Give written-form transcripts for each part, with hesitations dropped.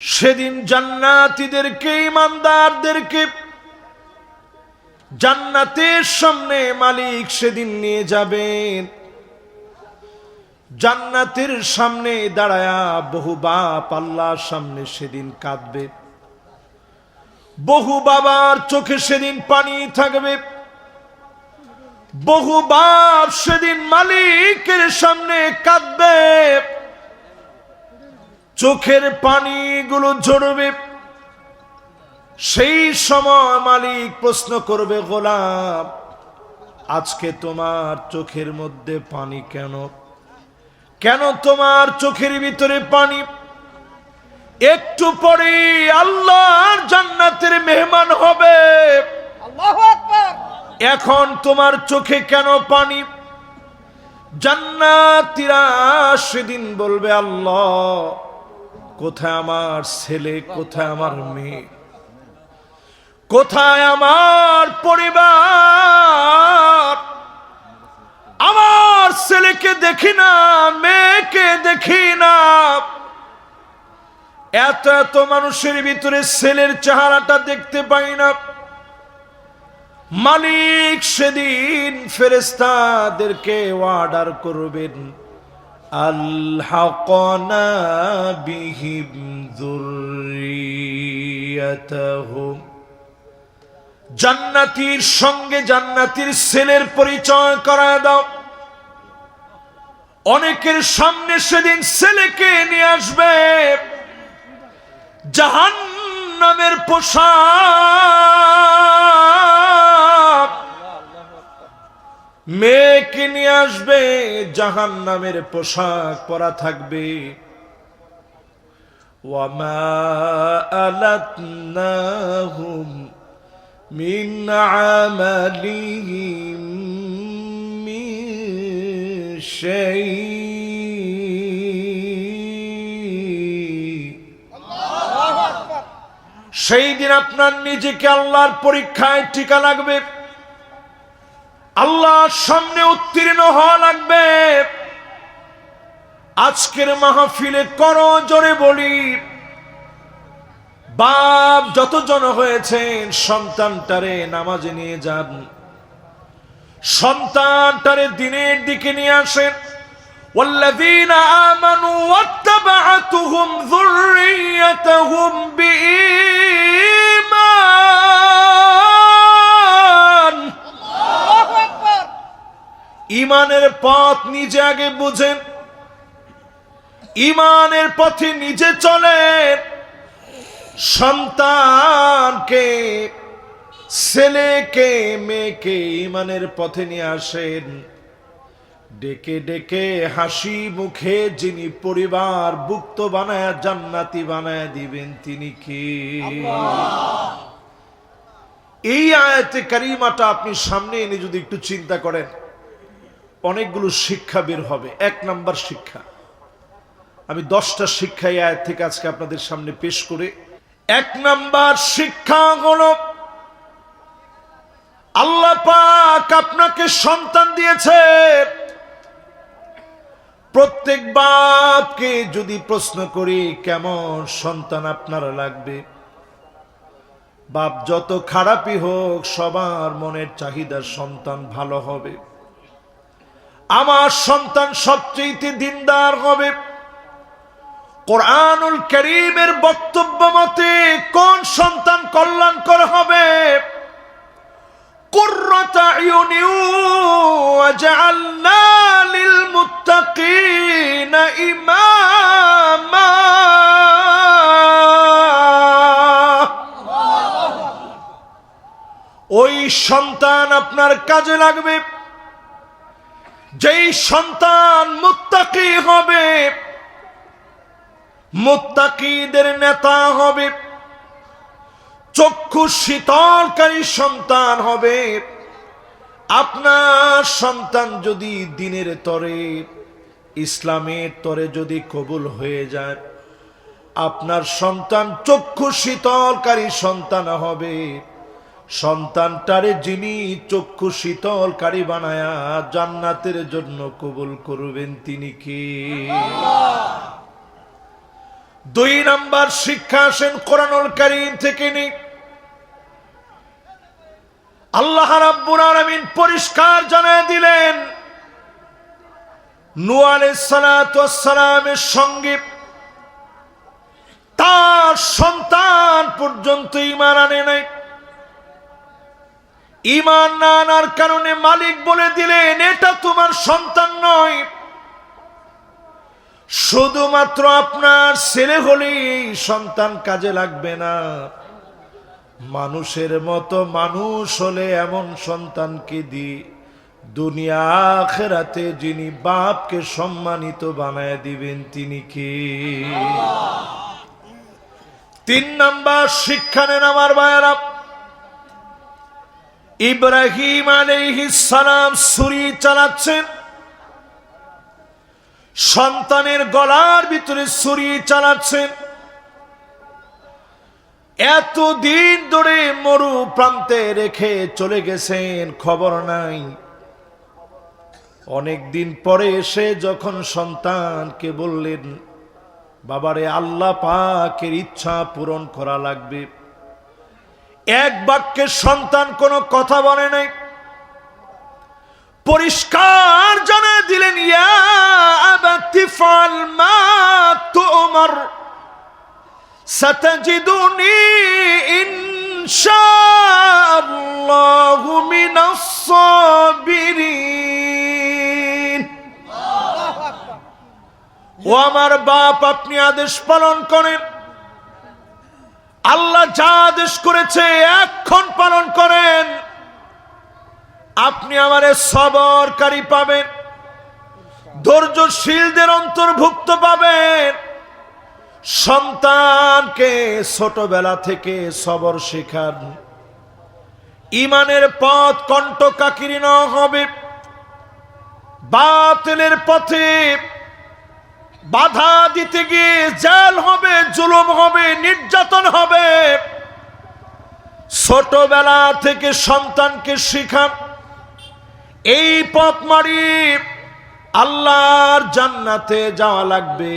সেদিন জান্নাতীদেরকে, ঈমানদারদেরকে জান্নাতের সামনে মালিক সেদিন নিয়ে যাবেন। জান্নাতের সামনে দাঁড়ায়া বহু বাপ আল্লাহর সামনে সেদিন কাঁদবে। বহু বাবার চোখে সেদিন পানি থাকবে। বহু বাপ সেদিন মালিকের সামনে কাঁদবে, চোখের পানিগুলো ঝরবে। সেই সময় মালিক প্রশ্ন করবে, গোলাম আজকে তোমার চোখের মধ্যে পানি কেন? কেন তোমার চোখের ভিতরে পানি? একটু পরে আল্লাহর জান্নাতের মেহমান হবে। আল্লাহু আকবার। এখন তোমার চোখে কেন পানি? জান্নাতীরা সেদিন বলবে, আল্লাহ কোথায় আমার ছেলে, কোথায় আমার মেয়ে, কোথায় আমার পরিবার? আমার ছেলেকে দেখি না, মেয়েকে দেখি না। এত এত মানুষের ভিতরে ছেলের চেহারাটা দেখতে পাই না। মালিক সেদিন ফেরেশতাদেরকে অর্ডার করবেন, আলহাকনা বিহিম যুররিয়াতাহুম। জান্নাতীর সঙ্গে জান্নাতীর ছেলের পরিচয় করায় দাও। অনেকের সামনে সেদিন ছেলেকে নিয়ে আসবে জাহান্নামের পোশাক, মেয়েকে নিয়ে আসবে জাহান্নামের পোশাক পরা থাকবে। ওয়ামা আলাতনাহুম মিন আমালিহিম মিন শাই। সেই দিন আপনার নিজেকে আল্লাহর পরীক্ষায় টিকা লাগবে, আল্লাহর সামনে উত্তীর্ণ হওয়া লাগবে। আজকের মাহফিলে করজোরে বলি, বাপ যতজন হয়েছেন সন্তানটারে নামাজে নিয়ে যান, সন্তানটারে দিনের দিকে নিয়ে আসেন। والذين آمنوا واتبعتهم ذريتهم بإيمان। ঈমানের পথ নিজে আগে বুঝেন, ঈমানের পথে নিজে চলেন। সন্তানকে, ছেলেকে, মেয়েকে ঈমানের পথে নিয়ে আসেন। ডেকে ডেকে হাসি মুখে যিনি পরিবার ভুক্ত বানায় জান্নাতি বানায় দিবেন তিনি কি? এই আয়াতে কারিমাটা আপনি সামনে এনে যদি একটু চিন্তা করেন, অনেকগুলো শিক্ষা বের হবে। এক নাম্বার শিক্ষা, আমি 10টা শিক্ষা এই আয়াত থেকে আজকে আপনাদের সামনে পেশ করে, এক নাম্বার শিক্ষা হলো, আল্লাহ পাক আপনাকে সন্তান দিয়েছে। প্রত্যেক বাপকে যদি প্রশ্ন করি কেমন সন্তান আপনার লাগবে, বাপ যত খারাপই হোক সবার মনের চাহিদা সন্তান ভালো হবে। আমার সন্তান সবচেয়ে দিনদার হবে। কোরআনুল কারীমের বক্তব্য মতে কোন সন্তান কল্যাণকর হবে? কুররাতা আয়ুনি ওয়াজআলনা লিল মুত্তাকিনা ইমামা। ওই সন্তান আপনার কাজে লাগবে যেই সন্তান মুত্তাকি হবে, মুত্তাকিদের নেতা হবে, চক্ষু শীতলকারী সন্তান হবে। আপনার সন্তান যদি দ্বীনের তরে, ইসলামের তরে যদি কবুল হয়ে যায়, আপনার সন্তান চক্ষু শীতলকারী সন্তান হবে। সন্তানটারে যিনি চক্ষু শীতলকারী বানায়া জান্নাতের জন্য কবুল করবেন তিনি কি? দুই নাম্বার শিক্ষা আসেন কোরআনুল কারীম থেকে নেই। আল্লাহ রাব্বুল আলামিন পরিষ্কার জানিয়ে দিলেন, নূহ আলাইহিস সালাতু ওয়াস সালামের সঙ্গে তার সন্তান পর্যন্ত ঈমান আনে নাই। ঈমান না আনার কারণে মালিক বলে দিলেন, এটা তোমার সন্তান নয়, শুধুমাত্র আপনার ছেলে হলেই সন্তান কাজে লাগবে না, মানুষের মতো মানুষ হলে এমন সন্তানকে দি দুনিয়া আখিরাতে যিনি বাপকে সম্মানিত বানায় দিবেন তিনি কে? তিন নাম্বার শিক্ষা নেন আমার ভাইয়েরা, ইব্রাহিম আলাইহিস সালাম ছুরি চালাচ্ছেন, সন্তানের গলার ভিতরে ছুরি চালাচ্ছেন। এতদিন ধরে মরু প্রান্তে রেখে চলে গেছেন, খবর নাই। অনেক দিন পরে এসে যখন সন্তানকে বললেন, বাবারে আল্লাহ পাকের ইচ্ছা পূরণ করা লাগবে, এক বাক্যে সন্তান কোনো কথা বলে নাই, পরিষ্কার জানিয়ে দিলেন, ইয়া আবাতি ফাল মা তুমার সাতাজিদুনি ইনশাআল্লাহু মিনাস সাবিরিন। ও আমার বাপ, আপনি আদেশ পালন করেন, আল্লাহ যা আদেশ করেছে এখন পালন করেন, আপনি আমারে সবরকারী পাবেন, ধৈর্যশীলদের অন্তর্ভুক্ত পাবেন। সন্তানকে ছোটবেলা থেকে সবর শেখান, ঈমানের পথ কণ্টকাকীর্ণ হবে, বাতিলের পথে বাধা দিতে গিয়ে জেল হবে, জুলুম হবে, নির্যাতন হবে। ছোটবেলা থেকে সন্তানকে শিখান, এই পথ মারি আল্লাহর জান্নাতে যাওয়া লাগবে।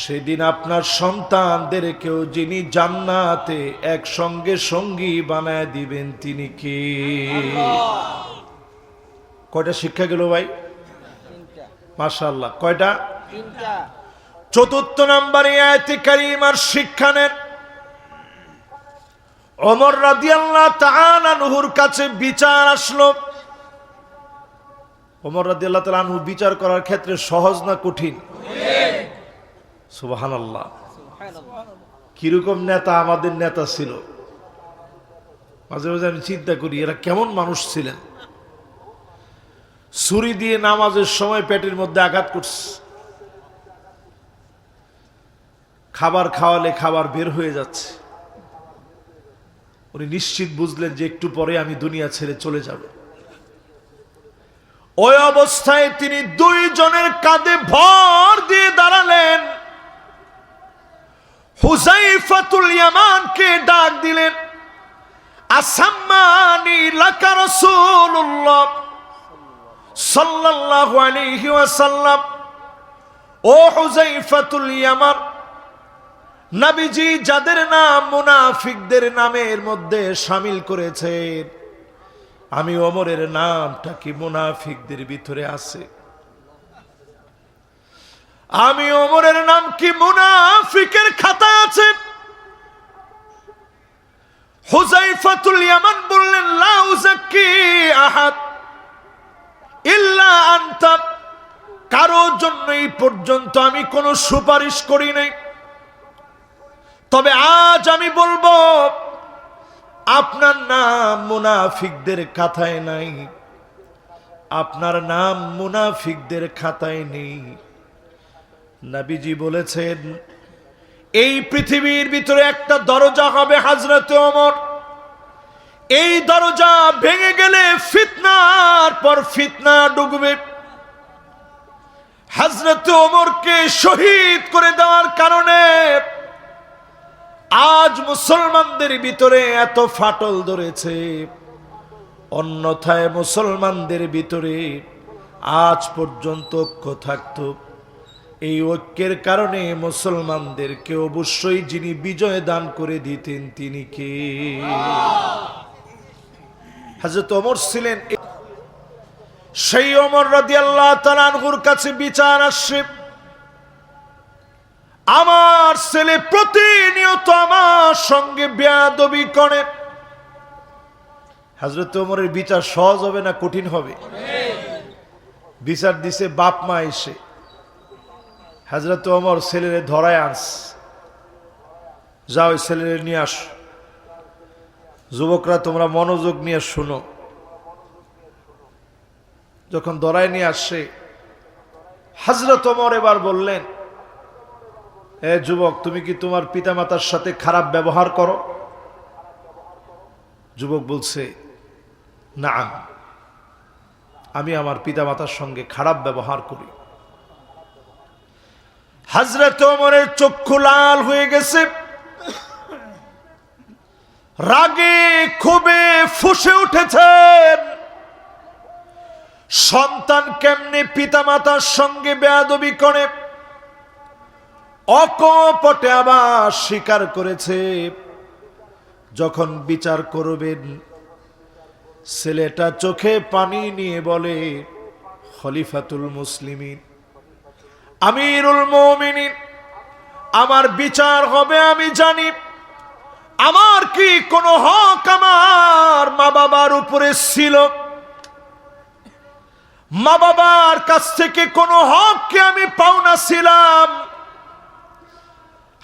সেদিন আপনার সন্তানদেরকেও যিনি জান্নাতে একসঙ্গে সঙ্গী বানায় দিবেন তিনি কে? কয়টা শিক্ষা গেল ভাই? মাশাআল্লাহ, কয়টা? চতুর্থ নম্বরে আয়াতে কারিমার শিক্ষা নেন। ওমর রাদিয়াল্লাহু তাআলা আনহুর কাছে বিচার আসলো। ওমর রাদিয়াল্লাহু তাআলা আনহু বিচার করার ক্ষেত্রে সহজ না কঠিন? সুবহানাল্লাহ। কিরকম নেতা আমাদের নেতা ছিল, মাঝে মাঝে আমি চিন্তা করি এরা কেমন মানুষ ছিলেন। ছুরি দিয়ে নামাজের সময় পেটের মধ্যে আঘাত করছে, খাবার খাওয়ালে খাবার বের হয়ে যাচ্ছে। উনি নিশ্চিত বুঝলেন যে একটু পরে আমি দুনিয়া ছেড়ে চলে যাব। ওই অবস্থায় তিনি দুইজনের কাঁধে ভর দিয়ে দাঁড়ালেন, হুযায়ফাতুল ইয়ামানকে ডাক দিলেন, আসাম্মানি লাকা রাসূলুল্লাহ সাল্লাল্লাহু আলাইহি ওয়াসাল্লাম। ও হুযায়ফাতুল ইয়ামান, নবীজি যাদের নাম মুনাফিকদের নামের মধ্যে শামিল করেছেন, আমি ওমরের নামটা কি মুনাফিকদের ভিতরে আছে? আমি ওমরের নাম কি মুনাফিকের খাতায় আছে? হুযায়ফাতুল ইয়ামান বললেন, লা উযাক্কি আহাদ ইল্লা আনতা, কারো জন্য এই পর্যন্ত আমি কোনো সুপারিশ করি নাই, তবে আজ আমি বলবো আপনার নাম মুনাফিকদের খাতায় নাই, আপনার নাম মুনাফিকদের খাতায় নেই। নবীজি বলেছেন, এই পৃথিবীর ভিতরে একটা দরজা হবে হযরতে ওমর, এই দরজা ভেঙে গেলে ফিতনার পর ফিতনা ঢুকবে। হযরতে ওমরকে শহীদ করে দেওয়ার কারণে আজ মুসলমানদের ভিতরে এত ফাটল ধরেছে, অন্যথায় মুসলমানদের ভিতরে আজ পর্যন্ত ঐক্য থাকতো। এই ঐক্যের কারণে মুসলমানদেরকে অবশ্যই যিনি বিজয় দান করে দিতেন তিনি কে? হযরত ওমর ছিলেন। সেই ওমর রাদিয়াল্লাহু তাআলা আনহুর কাছে বিচার আসে, আমার ছেলে প্রতিনিয়ত আমার সঙ্গে বেয়াদবি করে। হযরত ওমরের বিচার সহজ হবে না কঠিন হবে? বিচার দিছে বাপ মা এসে। হযরত ওমর ছেলেরে ধরায় আনস, যাও ছেলেরে নিয়ে আস। যুবকরা তোমরা মনোযোগ নিয়ে শুনো। যখন ধরায় নিয়ে আসছে, হযরত ওমর এবার বললেন, এ যুবক, তুমি কি তোমার পিতামাতার সাথে খারাপ ব্যবহার করো? যুবক বলছে, না, আমি আমার পিতামাতার সঙ্গে খারাপ ব্যবহার করি। হযরত ওমরের চক্ষু লাল হয়ে গেছে, রাগে ক্ষোভে ফুঁসে উঠেছেন। সন্তান কেমনে পিতামাতার সঙ্গে বেয়াদবি করে অকপটে আবার স্বীকার করেছে। যখন বিচার করবেন, ছেলেটা চোখে পানি নিয়ে বলে, খলিফাতুল মুসলিমিন, আমিরুল মুমিনিন, আমার বিচার হবে আমি জানি। আমার কি কোনো হক আমার মা বাবার উপরে ছিল? মা বাবার কাছ থেকে কোনো হক কি আমি পাওনা ছিলাম?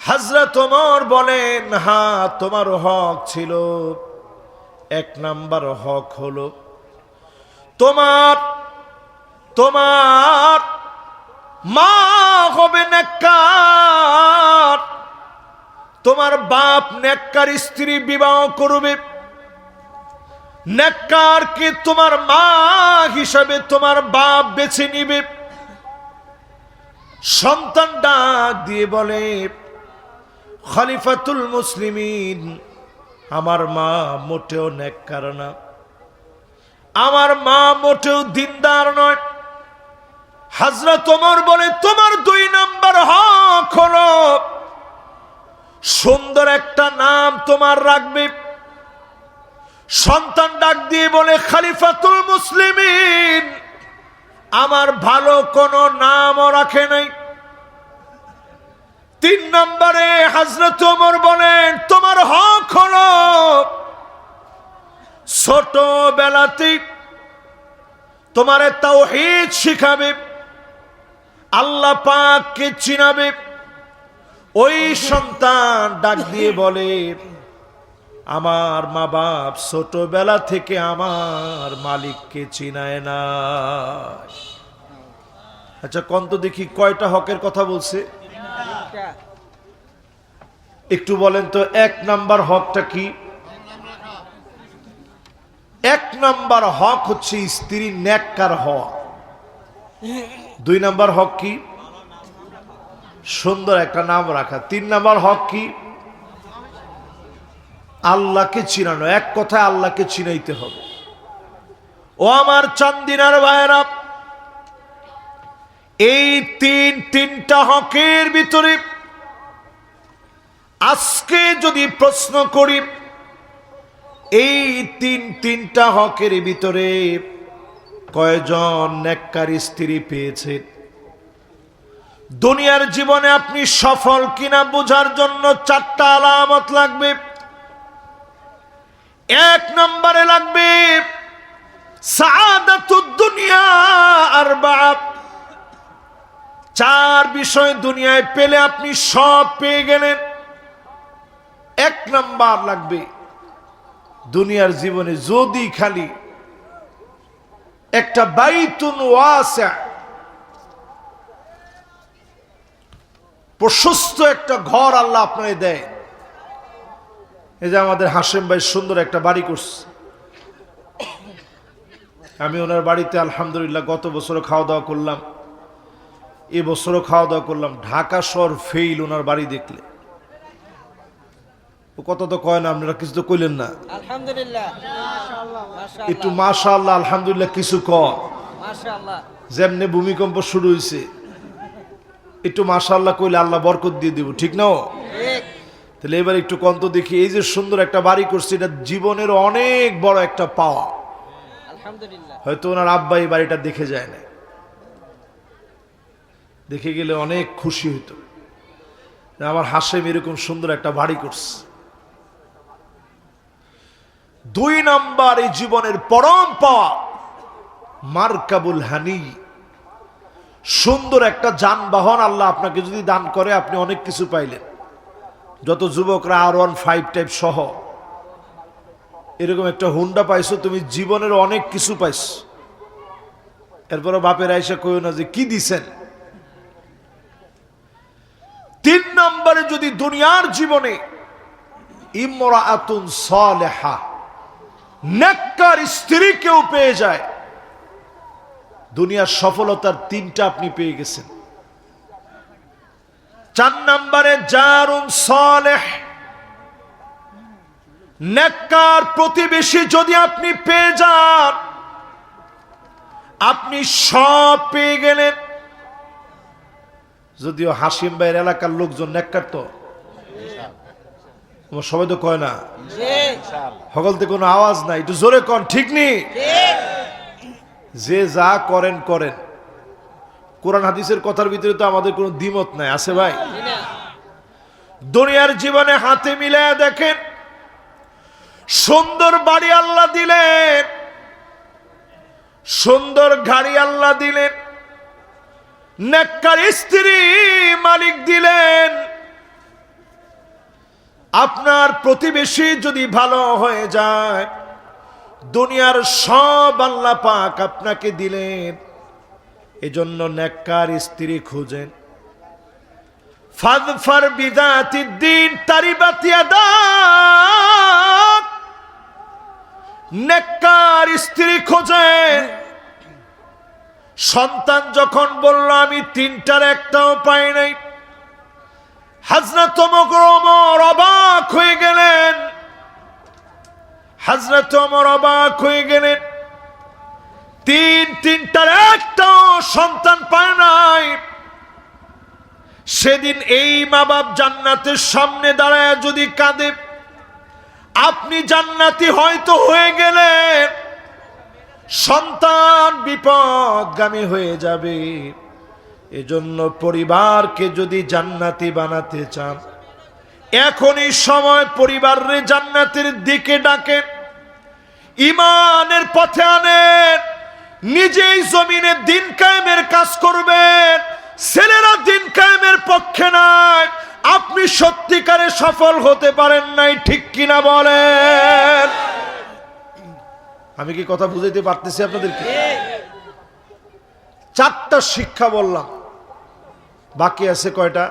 হযরত ওমর বলেন, হ্যাঁ, তোমার হক ছিল। এক নাম্বার হক হলো তোমার মা হবে নেককার, তোমার বাপ নেককার স্ত্রী বিবাহ করবে, নেককারকে তোমার মা হিসাবে তোমার বাপ বেছে নিবে। সন্তান ডাক দিয়ে বলে, খলিফাতুল মুসলিমিন, আমার মা মোটেও নেককার না, আমার মা মোটেও দিনদার নয়। হযরত ওমর বলে, তোমার 2 নাম্বার হক হলো সুন্দর একটা নাম তোমার রাখবে। সন্তান ডাক দিয়ে বলে, খলিফাতুল মুসলিমিন, আমার ভালো কোনো নামও রাখে নাই। 3 নম্বরে হযরত ওমর বলেন, তোমার হক হলো ছোটবেলাতে তোমারে তাওহীদ শিখাবে, আল্লাহ পাককে চিনাবে। ওই সন্তান ডাক দিয়ে বলে, আমার মা বাপ ছোটবেলা থেকে আমার মালিককে চিনায় না। আচ্ছা, কোন তো দেখি কয়টা হকের কথা বলছে? একটু বলেন তো, 1 নাম্বার হকটা কি? 1 নাম্বার হক হচ্ছে স্ত্রী নেককার হওয়া। 2 নাম্বার হক কি? সুন্দর একটা নাম রাখা। 3 নাম্বার হক কি? আল্লাহকে চিনানো। এক কথায় আল্লাহকে চিনাইতে হবে। ও আমার চান্দিনার ভাইয়েরা, এই তিনটা হকের ভিতরে আজকে যদি প্রশ্ন করি, এই তিনটা হকের ভিতরে কয়জন নেককার স্ত্রী পেয়েছে? দুনিয়ার জীবনে আপনি সফল কিনা বোঝার জন্য 4টা আলামত লাগবে। 1 নম্বরে লাগবে সাআদাতুদ দুনিয়া আরবা। 4 বিষয় দুনিয়ায় পেলে আপনি সব পেয়ে গেলেন। 1 নাম্বার লাগবে, দুনিয়ার জীবনে যদি খালি একটা বাইতুন ওয়াসিআ, প্রশস্ত একটা ঘর আল্লাহ আপনাকে দেয়। এই যে আমাদের হাশেম ভাই সুন্দর একটা বাড়ি করছে, আমি ওনার বাড়িতে আলহামদুলিল্লাহ গত বছরও খাওয়া দাওয়া করলাম, এবছরও খাওয়া দাওয়া করলাম। ঢাকা শহর ফেইল ওনার বাড়ি দেখলে। ও কথা তো কয় না, আপনারা কিছু তো কইলেন না। আলহামদুলিল্লাহ, একটু মাশাআল্লাহ আলহামদুলিল্লাহ কিছু কয়। মাশাআল্লাহ। যেমনে ভূমিকম্প শুরু হয়েছে একটু মাশাআল্লাহ কইলে আল্লাহ বরকত দিয়ে দিব, ঠিক না? তাহলে এবার একটু কন্ত দেখি, এই যে সুন্দর একটা বাড়ি করছে, এটা জীবনের অনেক বড় একটা পাওয়া। আলহামদুলিল্লাহ। হয়তো ওনার আব্বা এই বাড়িটা দেখে যায় না, দেখে গেলে অনেক খুশি হইতো, আমার হাসেম এরকম সুন্দর একটা বাড়ি করছে। 2 নাম্বার, এই জীবনের পরম পাওয়া মারকাবুল হানি, সুন্দর একটা যানবাহন আল্লাহ আপনাকে যদি দান করে, আপনি অনেক কিছু পাইলেন। যত যুবকরা R15 টাইপ সহ এরকম একটা হুন্ডা পাইছো, তুমি জীবনের অনেক কিছু পাইছো। এরপরে বাপের আইসা কইও না যে কি দিছেন। 3 নম্বরে যদি দুনিয়ার জীবনে ইমরাআতুন সালেহা, নেককার স্ত্রী কেউ পেয়ে যায়, দুনিয়ার সফলতার 3টা আপনি পেয়ে গেছেন। 4 নম্বরে জারুন সালেহ, নেককার প্রতিবেশী যদি আপনি পেয়ে যান, আপনি সব পেয়ে গেলেন। যদিও হাসিম ভাইয়ের এলাকার লোকজন নেককার, তো সবাই তো কয় না, সকলতে কোনো আওয়াজ নাই, একটু জোরে কন, ঠিক নেই? যে যা করেন করেন, কোরআন হাদিসের কথার ভিতরে তো আমাদের কোনো দ্বিমত নাই, আছে ভাই? দুনিয়ার জীবনে হাতে মিলায় দেখেন, সুন্দর বাড়ি আল্লাহ দিলেন, সুন্দর গাড়ি আল্লাহ দিলেন, নেককার স্ত্রী মালিক দিলেন। আপনার প্রতিবেশী যদি ভালো হয়ে যায়, দুনিয়ার সব আল্লাহ পাক আপনাকে দিলেন। এজন্য নেককার স্ত্রী খুঁজেন। ফাযফার বিযাতিদ্দীন তারিবাত ইয়াদাক, নেককার স্ত্রী খোঁজেন। সন্তান যখন বলল আমি 3টার একটাও পাই নাই, হযরত ওমর অবাক হয়ে গেলেন। হযরত ওমর অবাক হয়ে গেলেন, 3টার একটাও সন্তান পায় নাই। সেদিন এই মা বাপ জান্নাতের সামনে দাঁড়ায় যদি কাঁদে, আপনি জান্নাতি হয়তো হয়ে গেলেন, সন্তান বিপদগামী হয়ে যাবে। এজন্য পরিবারকে যদি জান্নাতি বানাতে চান, এখনই সময় পরিবারে জান্নাতের দিকে ডাকেন, ঈমানের পথে আনেন, নিজেই জমিনে দিন কায়েমের কাজ করবেন। ছেলেরা দিন কায়েমের পক্ষে নাই, আপনি সত্যিকারে সফল হতে পারেন নাই, ঠিক কিনা বলেন? আমি কি কথা বুঝাইতে পারতেছি আপনাদেরকে? 4টা শিক্ষা বললাম, বাকি আছে কয়টা?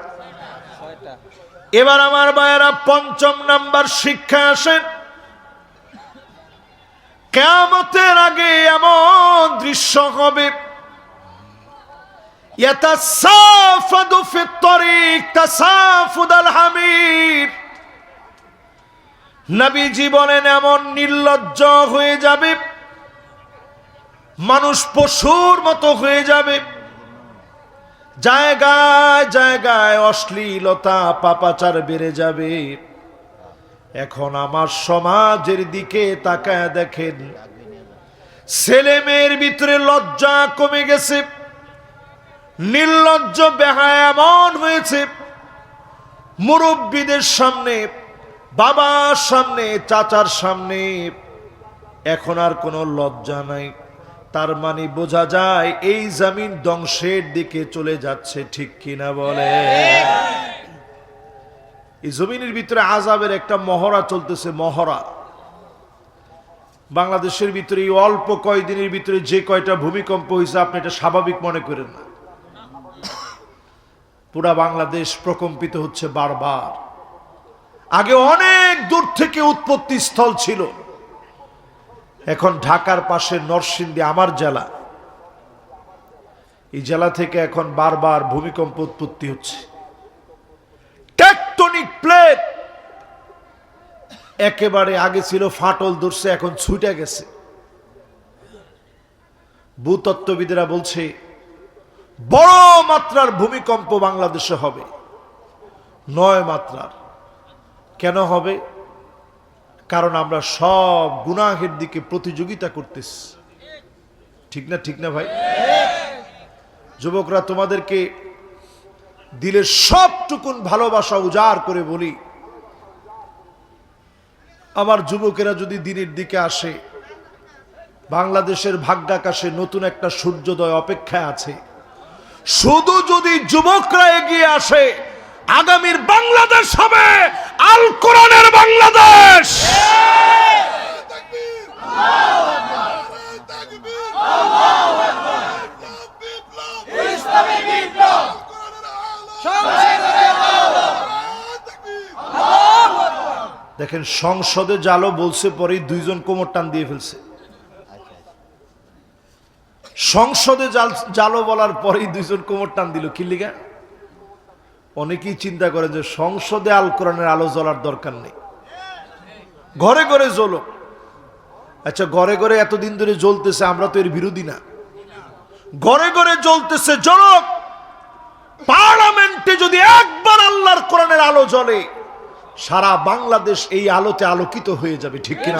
এবার আমার ভাইয়েরা 5ম নাম্বার শিক্ষা আসেন। কিয়ামতের আগে এমন দৃশ্য হবে, ইয়াতাসাফাদু ফিত তরিক তাসাফুদাল হামির। নবীজি বলেন এমন নির্লজ্জ হয়ে যাবে, মানুষ পশুর মতো হয়ে যাবে, জায়গায় জায়গায় অশ্লীলতা পাপাচার বেড়ে যাবে। এখন আমার সমাজের দিকে তাকায় দেখেন, ছেলে মেয়ের ভিতরে লজ্জা কমে গেছে, নির্লজ্জ বেহায়া এমন হয়েছে, মুরব্বীদের সামনে, বাবার সামনে, চাচার সামনে এখন আর কোনো লজ্জা নাই। তার মানে বোঝা যায় এই জমিন ধ্বংসের দিকে চলে যাচ্ছে, ঠিক কিনা বলে? এই জমিনের ভিতরে আযাবের একটা মহড়া চলতেছে, মহড়া। বাংলাদেশের ভিতরে এই অল্প কয়দিনের ভিতরে যে কয়টা ভূমিকম্প হয়েছে, আপনি এটা স্বাভাবিক মনে করেন না। পুরা বাংলাদেশ প্রকম্পিত হচ্ছে বারবার। আগে অনেক দূর থেকে উৎপত্তি স্থল ছিল, এখন ঢাকার পাশে নরসিংদী আমার জেলা, এই জেলা থেকে এখন বারবার ভূমিকম্প উৎপত্তি হচ্ছে। টেকটনিক প্লেট একেবারে আগে ছিল ফাটল ধরছে, এখন ছুটে গেছে। ভূতত্ত্ববিদেরা বলছে বড় মাত্রার ভূমিকম্প বাংলাদেশে হবে, 9 মাত্রার। কেন হবে? কারণ আমরা সব গুনাহের দিকে প্রতিযোগিতা করতেছি। ঠিক না, ঠিক না ভাই? যুবকরা, তোমাদেরকে দিলের সবটুকুন ভালোবাসা উজাড় করে বলি, আমার যুবকেরা যদি দিনের দিকে আসে, বাংলাদেশের ভাগ্যাকাশে নতুন একটা সূর্যোদয় অপেক্ষায় আছে। শুধু যদি যুবকরা এগিয়ে আসে, আগামীর বাংলাদেশ হবে আল কোরআনের বাংলাদেশ। দেখেন, সংসদে জালো বলছে পরেই 2 জন কোমর টান দিয়ে ফেলছে। সংসদে জালো বলার পরেই 2 জন কোমর টান দিল। কি লিগা? অনেকেই চিন্তা করে যে সংসদে আল কোরআনের আলো জ্বলার দরকার নেই, ঘরে ঘরে জ্বলো। আচ্ছা, ঘরে ঘরে এতদিন ধরে জ্বলতেছে, আমরা তো এর বিরোধী না। ঘরে ঘরে জ্বলতেছে, জ্বলক। পার্লামেন্টে যদি একবার আল্লাহর কোরআনের আলো জ্বলে, সারা বাংলাদেশ এই আলোতে আলোকিত হয়ে যাবে। ঠিক কিনা?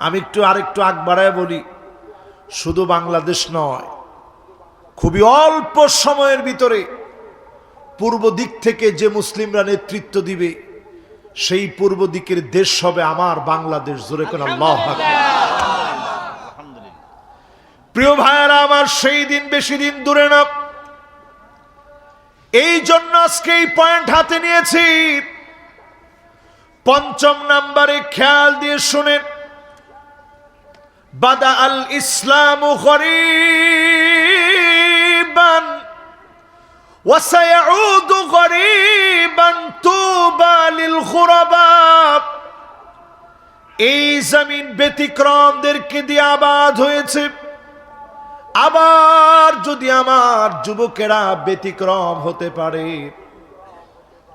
আমি আরেকটু আগ বাড়ায় বলি, শুধু বাংলাদেশ নয়, খুবই অল্প সময়ের ভিতরে পূর্ব দিক থেকে যে মুসলিমরা নেতৃত্ব দিবে, সেই পূর্ব দিকের দেশ হবে আমার বাংলাদেশ। জোরে কোন আল্লাহু আকবার। প্রিয় ভাইয়েরা আমার, সেই দিন বেশি দিন দূরে না। এই জন্য আজকে এই পয়েন্ট হাতে নিয়েছি। 5 নম্বরে খেয়াল দিয়ে শুনেন, বাদা আল ইসলামু গরীবান ওয়া সায়াউদু গরীবান তুবা লিল গুরাবা। এই জমিন ব্যতিক্রমদেরকে দিয়ে আবাদ হয়েছে। আবার যদি আমার যুবকেরা ব্যতিক্রম হতে পারে,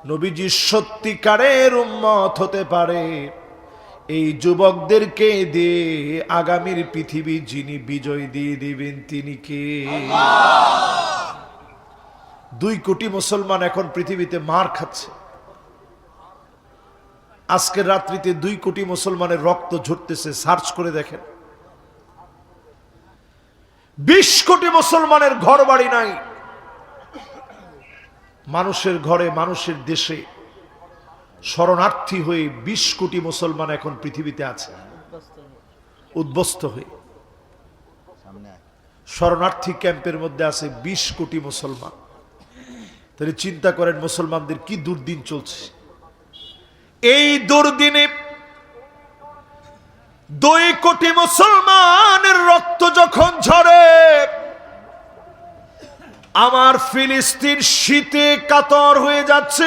নবীজি সত্যিকারের উম্মত হতে পারে, এই যুবকদেরকে দিয়ে আগামীর পৃথিবী যিনি বিজয় দিয়ে দিবেন তিনি কে? 2 কোটি মুসলমান এখন পৃথিবীতে মার খাচ্ছে। আজকের রাত্রিতে 2 কোটি মুসলমানের রক্ত ঝরতেছে। সার্চ করে দেখেন, 20 কোটি মুসলমানের ঘর বাড়ি নাই। মানুষের ঘরে, মানুষের দেশে শরণার্থী হয়ে 20 কোটি মুসলমান এখন পৃথিবীতে আছে, উদ্বস্ত হয়ে। শরণার্থী ক্যাম্পের মধ্যে আছে 20 কোটি মুসলমান। তাহলে চিন্তা করেন মুসলমানদের কি দুর্দিন চলছে। এই দুর্দিনে 2 কোটি মুসলমানের রক্ত যখন ঝরে, আমার ফিলিস্তিন শীতে কাতর হয়ে যাচ্ছে,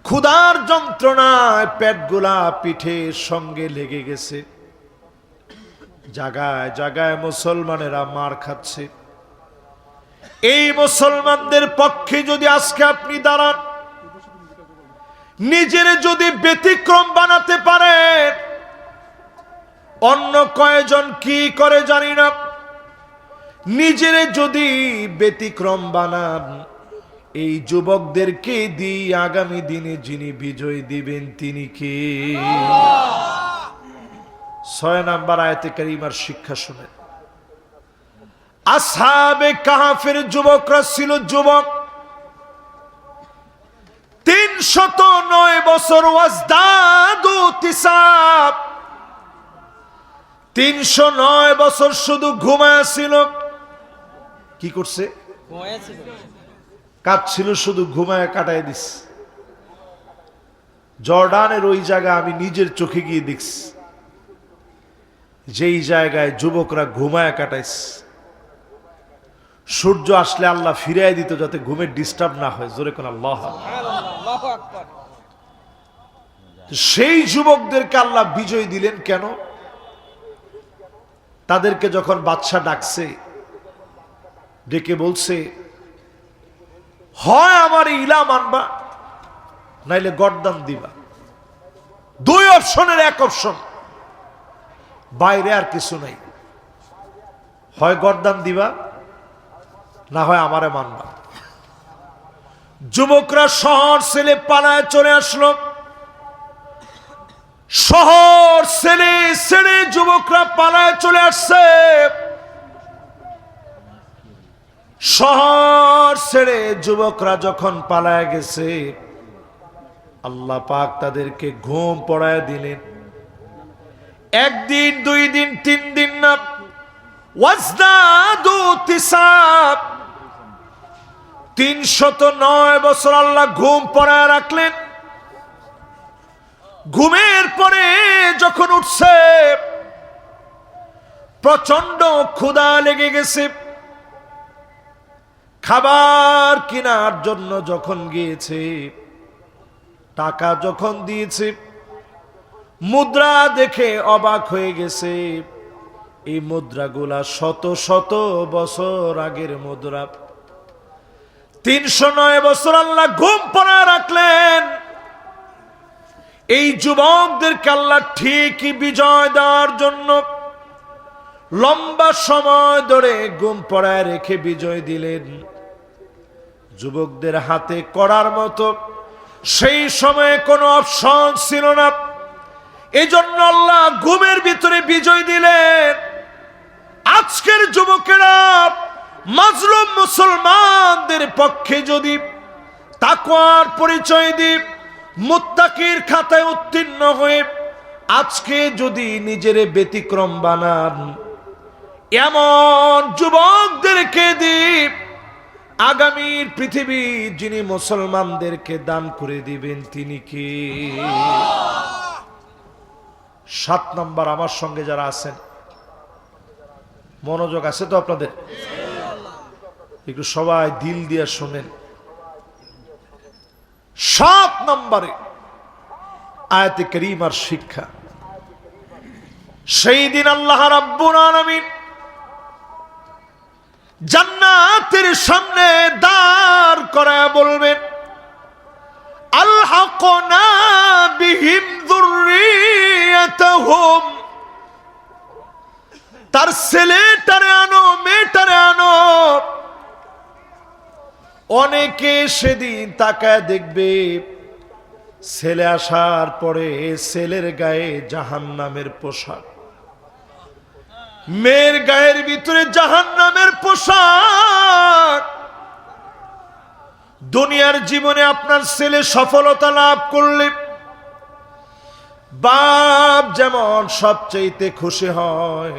ক্ষুধার যন্ত্রণায় পেটগুলা পিঠের সঙ্গে লেগে গেছে। জায়গায় জায়গায় মুসলমানেরা মার খাচ্ছে। এই মুসলমানদের পক্ষে যদি আজকে আপনি দাঁড়ান, নিজের যদি ব্যতিক্রম বানাতে পারেন, অন্য কয়েকজন কি করে জানি না, নিজের যদি ব্যতিক্রম বানান, এই যুবকদেরকে দিয়ে আগামী দিনে যিনি বিজয় দিবেন তিনি কে? 6 নম্বর আয়াতে কারিমার শিক্ষা শুনেন। আসহাবে কাহাফের যুবকরা ছিল যুবক, 309 বছর। ওয়াজদাদু তিসাব, 309 বছর শুধু ঘুমায় ছিল। কি করছে? কাঁদছিল, শুধু ঘুমায় কাটায় দিস। জর্ডানের ওই জায়গা আমি নিজের চোখে গিয়ে দেখছি, যেই জায়গায় যুবকরা ঘুমায় কাটাইছে। সূর্য আসলে আল্লাহ ফিরাই দিত যাতে ঘুমের ডিস্টার্ব না হয়। জোরে কোন আল্লাহ। সেই যুবকদেরকে আল্লাহ বিজয় দিলেন কেন? তাদেরকে যখন বাদশা ডাকছে, ডেকে বলছে, হয় আমার ইলা মানবা, নাইলে গর্দান দিবা। 2 অপশনের 1 অপশন, বাইরে আর কিছু নাই। হয় গর্দান দিবা, না হয় আমারে মানবা। যুবকরা শহর ছেলে পালায় চলে আসলো। শহর ছেলে ছেড়ে যুবকরা পালায় চলে আসছে। শহর ছেড়ে যুবকরা যখন পালায় গেছে, আল্লাহ পাক তাদেরকে ঘুম পড়ায় দিলেন। একদিন, 2 দিন, 3 দিন না, ওয়াজদাদু তিসাব, 309 বছর আল্লাহ ঘুম পড়ায় রাখলেন। ঘুমের পরে যখন উঠছে, প্রচন্ড ক্ষুধা লেগে গেছে। খাবার কেনার জন্য যখন গিয়েছে, টাকা যখন দিয়েছে, মুদ্রা দেখে অবাক হয়ে গেছে। এই মুদ্রাগুলা শত শত বছর আগের মুদ্রা। 309 বছর আল্লাহ ঘুম পড়ায় রাখলেন। এই যুবকদেরকে আল্লাহ ঠিকই বিজয় দেওয়ার জন্য লম্বা সময় ধরে ঘুম পড়ায় রেখে বিজয় দিলেন। যুবকদের হাতে করার মতো সেই সময়ে কোনো অপশন ছিল না। এই জন্য আল্লাহ ঘুমের ভিতরে বিজয় দিলেন। আজকের যুবকেরা মাজলুম মুসলমানদের পক্ষে যদি তাকওয়ার পরিচয় দিয়ে মুত্তাকির খাতায় উত্তীর্ণ হয়ে আজকে যদি নিজের ব্যতিক্রম বানান, এমন যুবকদেরকে দিয়ে আগামীর পৃথিবী যিনি মুসলমানদেরকে দান করে দিবেন তিনি কে? 7 নম্বর, আমার সঙ্গে যারা আছেন, মনোযোগ আছে তো আপনাদের? একটু সবাই দিল দিয়ে শোনেন। 7 নম্বরে আয়াতে কারীমার শিক্ষা। সেই দিন আল্লাহ রাব্বুল আলামিন জান্নাতের সামনে দাঁড় করায় বলবেন, আলহাকনা বিহিম যুররিয়াতাহুম, তার ছেলেটারে আনো, মেয়েটারে আনো। অনেকে সেদিন তাকায় দেখবে, ছেলে আসার পরে ছেলের গায়ে জাহান্নামের পোশাক, মেয়ের গায়ের ভিতরে জাহান্নামের পোশাক। দুনিয়ার জীবনে আপনার ছেলে সফলতা লাভ করলে বাপ যেমন সবচেয়ে খুশি হয়,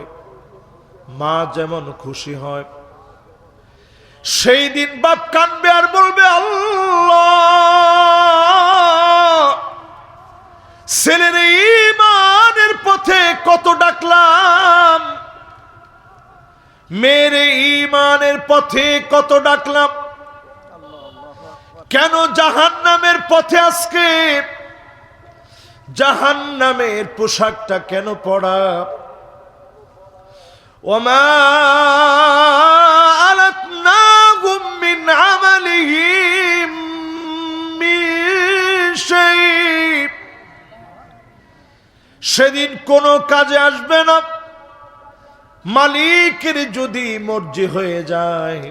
মা যেমন খুশি হয়, সেই দিন বাপ কাঁদবে আর বলবে, আল্লাহ, ছেলের ঈমানের পথে কত ডাকলাম, মেয়ের ঈমানের পথে কত ডাকলাম, কেন জাহান্নামের পথে আজকে জাহান্নামের পোশাকটা কেন পরা? ওমা আলাতনাহুম মিন আমালিহিম মিন শাই, সেদিন কোনো কাজে আসবে না। মালিকের যদি মর্জি হয়ে যায়,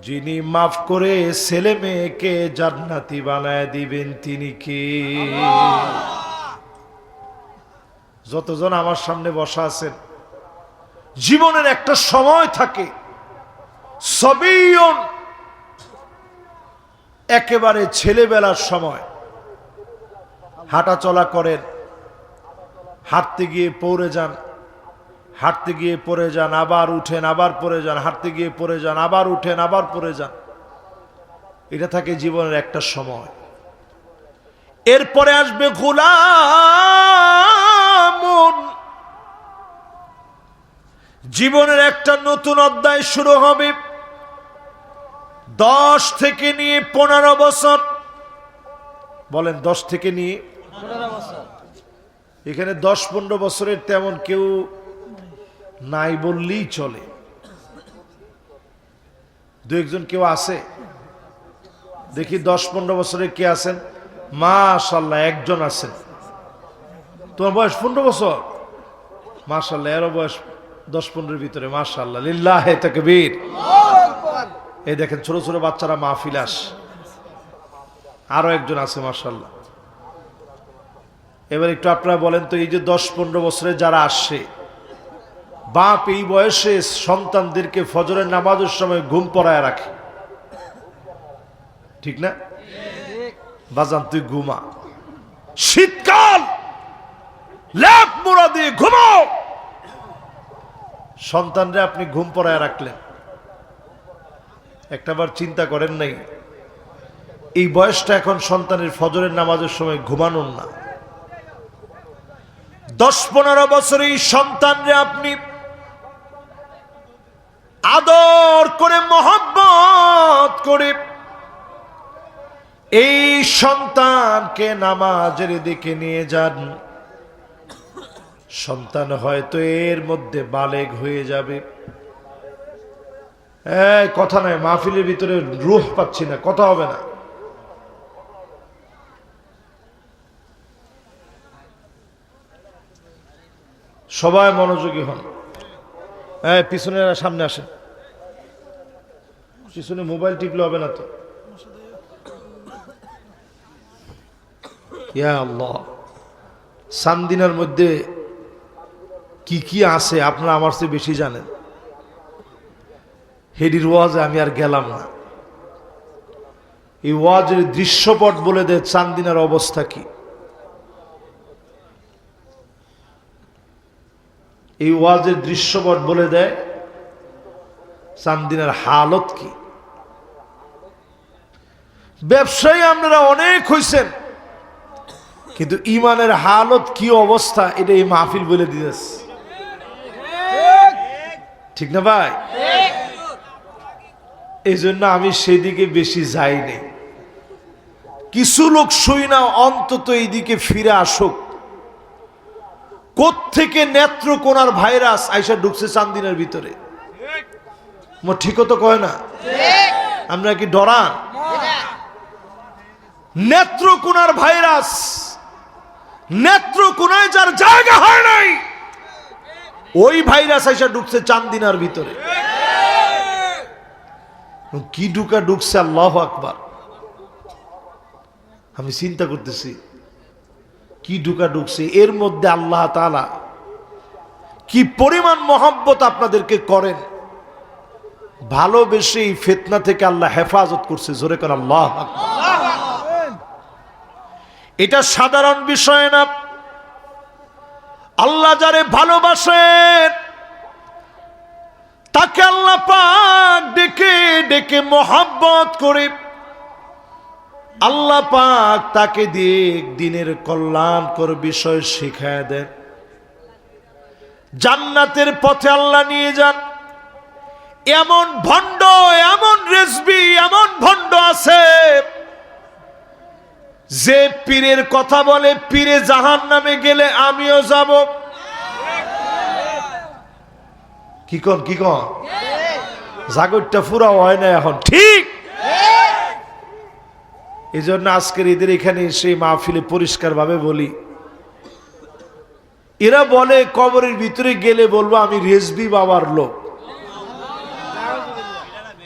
যিনি মাফ করে ছেলে মেয়েকে জান্নাতি বানায় দিবেন তিনি কে? যতজন আমার সামনে বসা আছেন, জীবনের একটা সময় থাকে, সবিয়ন, একেবারে ছেলেবেলার সময়। হাঁটা চলা করেন, হাঁটতে গিয়ে পড়ে যান, হাঁটতে গিয়ে পড়ে যান, আবার উঠেন, আবার পড়ে যান, হাঁটতে গিয়ে পড়ে যান, আবার উঠেন, আবার পড়ে যান। এটা থাকে জীবনের একটা সময়। এরপরে আসবে গোলামুন, জীবনের একটা নতুন অধ্যায় শুরু হবে। 10 থেকে নিয়ে 15 বছর, বলেন 10 থেকে নিয়ে 15 বছর। এখানে 10-15 বছরের তেমন কেউ নাই বললেই চলে। 2-1 জন কেউ আছে দেখি? 10-15 বছরের কে আছেন? মাশাআল্লাহ, 1 জন আছেন। তোমার বয়স 15 বছর? মাশাআল্লাহ, এরও বয়স 10-15 ভিতরে, মাশাআল্লাহ, লিল্লাহে তাকবীর। এই দেখেন ছোট ছোট বাচ্চারা মাহফিলে আসে, আরো একজন আছে মাশাআল্লাহ। এবার একটু আপনারা বলেন তো, এই যে 10-15 বছরে যারা আসছে, বাপ এই বয়সে সন্তানদেরকে ফজরের নামাজের সময় ঘুম পড়ায় রাখে, ঠিক না? বাজান তুই ঘুমা, শীতকাল ল্যাপ মোড়া দিয়ে ঘুমাও, সন্তানরে আপনি ঘুম পড়ায় রাখলেন। একটাবার চিন্তা করেন নাই এই বয়সটা এখন সন্তানের ফজরের নামাজের সময় ঘুমানোর না। 10-15 বছর এই সন্তানরে আপনি আদর করে মহব্বত করে এই সন্তানকে নামাজের দিকে নিয়ে যান, সন্তান হয়তো এর মধ্যে বালেগ হয়ে যাবে। কথা নাই, মাহফিলের ভিতরে রূহ পাচ্ছি না, কথা হবে না। সবাই মনোযোগী হন। পিছনে সামনে আসেন, পিছনে মোবাইল টিপলে হবে না তো। ইয়া আল্লাহ, সান্দিনার মধ্যে কি কি আছে আপনারা আমার চেয়ে বেশি জানেন। হেডির ওয়াজে আমি আর গেলাম না। এই ওয়াজের দৃশ্যপট বলে দেয় চান্দিনার অবস্থা কি। এই ওয়াজের দৃশ্যপট বলে দেয় চান্দিনার হালত কি। ব্যবসায়ী আপনারা অনেক হইছেন, কিন্তু ইমানের হালত কি অবস্থা এটা এই মাহফিল বলে দিয়েছে, ঠিক না ভাই? এই জন্য আমি সেদিকে বেশি যাইনি। কিছু লোক শুই না, অন্তত এইদিকে ফিরে আসুক। কোত্থেকে নেত্রকোনার ভাইরাস আইসা ঢুকছে চান্দিনার ভিতরে, ঠিক তো কয় না? আমরা কি ডরান? নেত্রকোনার ভাইরাস, নেত্রকোনায় যার জায়গা হয় নাই, ওই ভাইরাস আইসা ঢুকছে চান্দিনার ভিতরে। কি ঢুকছে, আল্লাহু আকবার। আমি চিন্তা করতেছি কি ঢুকছে এর মধ্যে। আল্লাহ তাআলা কি পরিমাণ মহব্বত আপনাদেরকে করেন, ভালোবেসে এই ফিতনা থেকে আল্লাহ হেফাজত করছে। জোরে করে আল্লাহু আকবার। এটা সাধারণ বিষয় না। আল্লাহ যারে ভালোবাসেন তাকে আল্লাহ পাক ডেকে ডেকে মহব্বত করে আল্লাহ পাক তাকে দিয়ে দিনের কল্যাণকর বিষয় শিখায় দেন। জান্নাতের পথে আল্লাহ নিয়ে যান। এমন ভণ্ড, এমন রেজবি, এমন ভণ্ড আছে যে পীরের কথা বলে পীরে জাহান্নামে গেলে আমিও যাব। কি কন জাগরটা ফুরা হয় না এখন, ঠিক? এই জন্য আজকের ঈদের এখানে সেই মাহফিলে পরিষ্কার ভাবে বলি, এরা বলে কবরের ভিতরে গেলে বলবো আমি রেজবি বাবার লোক।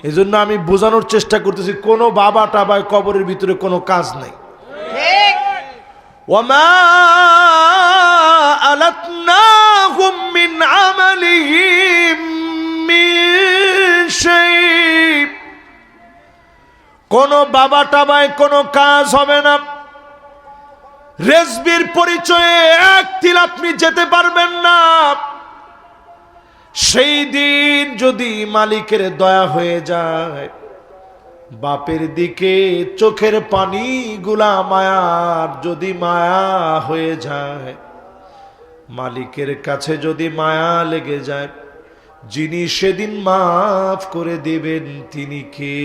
এই জন্য আমি বোঝানোর চেষ্টা করতেছি কোন বাবা টাবায় কবরের ভিতরে কোনো কাজ নাই। ওয়ামা আলাতনাহুম মিন আমালিহিম মিন শাই। কোন বাবা টাবায় কোনো কাজ হবে না। রেজবির পরিচয়ে এক তিল আপনি যেতে পারবেন না। সেই দিন যদি মালিকের দয়া হয়ে যায়, বাপের দিকে চোখের পানি গুলা মায়ার যদি মায়া হয়ে যায়, মালিকের কাছে যদি মায়া লেগে যায়, যিনি সেদিন মাফ করে দেবেন তিনি কে?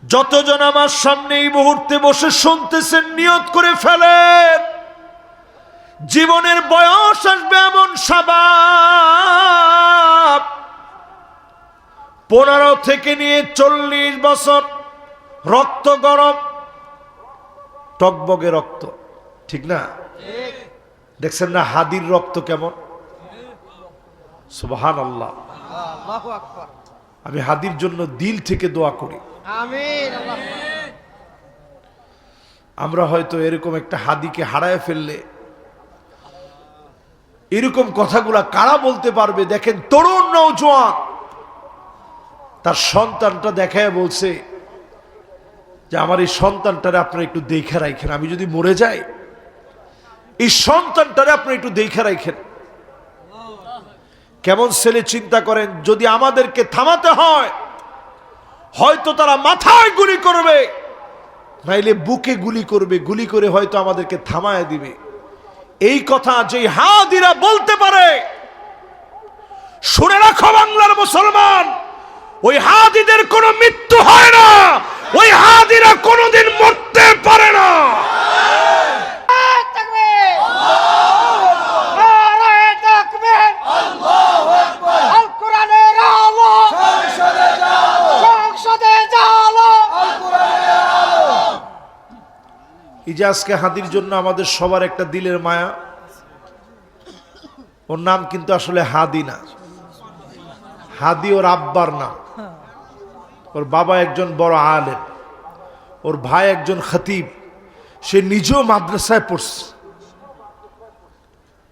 যতজন আমার সামনে এই মুহূর্তে বসে শুনতেছেন, নিয়ত করে ফেলেন, জীবনের বয়স আসবে এমন শাবাব 15 থেকে নিয়ে 40 বছর, রক্ত গরম, টকবগে রক্ত, ঠিক না? দেখছেন না হাদির রক্ত কেমন? সুবহানাল্লাহ। আল্লাহু আকবার। আমি হাদির জন্য দিল থেকে দোয়া করি। আমিন। আমরা হয়তো এরকম একটা হাদিকে হারায় ফেললে এরকম কথাগুলা কারা বলতে পারবে? দেখেন তরুণ নওজোয়ান তার সন্তানটা দেখায় বলছে যে আমার এই সন্তানটারে আপনারা একটু দেখে রাখেন, আমি যদি মরে যাই এই সন্তানটারে আপনারা একটু দেখে রাখেন। কেমন ছেলে চিন্তা করেন, যদি আমাদেরকে থামাতে হয় হয়তো তারা মাথায় গুলি করবে, নাইলে বুকে গুলি করবে, গুলি করে হয়তো আমাদেরকে থামায় দিবে। এই কথা যে হাদিরা বলতে পারে, শুনে রাখো বাংলার মুসলমান, ওই হাদিদের কোনো মৃত্যু হয় না, ওই হাদিরা কোনোদিন মরতে পারে না। এই যে আজকে হাদির জন্য আমাদের সবার একটা দিলের মায়া, ওর নাম কিন্তু আসলে হাদি না, হাদি ওর আব্বার নাম। ওর বাবা একজন বড় আলেম, ওর ভাই একজন খতিব, সে নিজেও মাদ্রাসায় পড়ছে।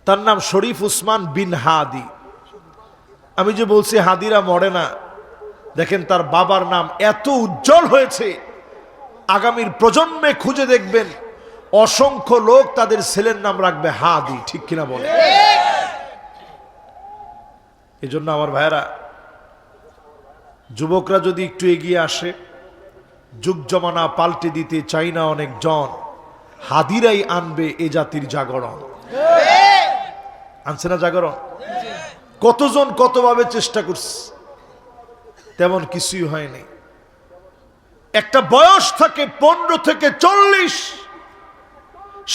তার নাম শরীফ উসমান বিন হাদি। আমি যে বলছি হাদিরা মরে না, দেখেন তার বাবার নাম এত উজ্জ্বল হয়েছে, আগামীর প্রজন্মে খুঁজে দেখবেন অসংখ্য লোক তাদের ছেলের নাম রাখবে হাদি, ঠিক কিনা বলে? এই জন্য আমার ভাইরা, যুবকরা যদি একটু এগিয়ে আসে, যুগ জমানা পাল্টে দিতে চাই না অনেক জন, হাদিরাই আনবে এ জাতির জাগরণ। আনছে না জাগরণ? কতজন কতভাবে চেষ্টা করছে, তেমন কিছুই হয়নি। একটা বয়স থাকে 15 থেকে 40,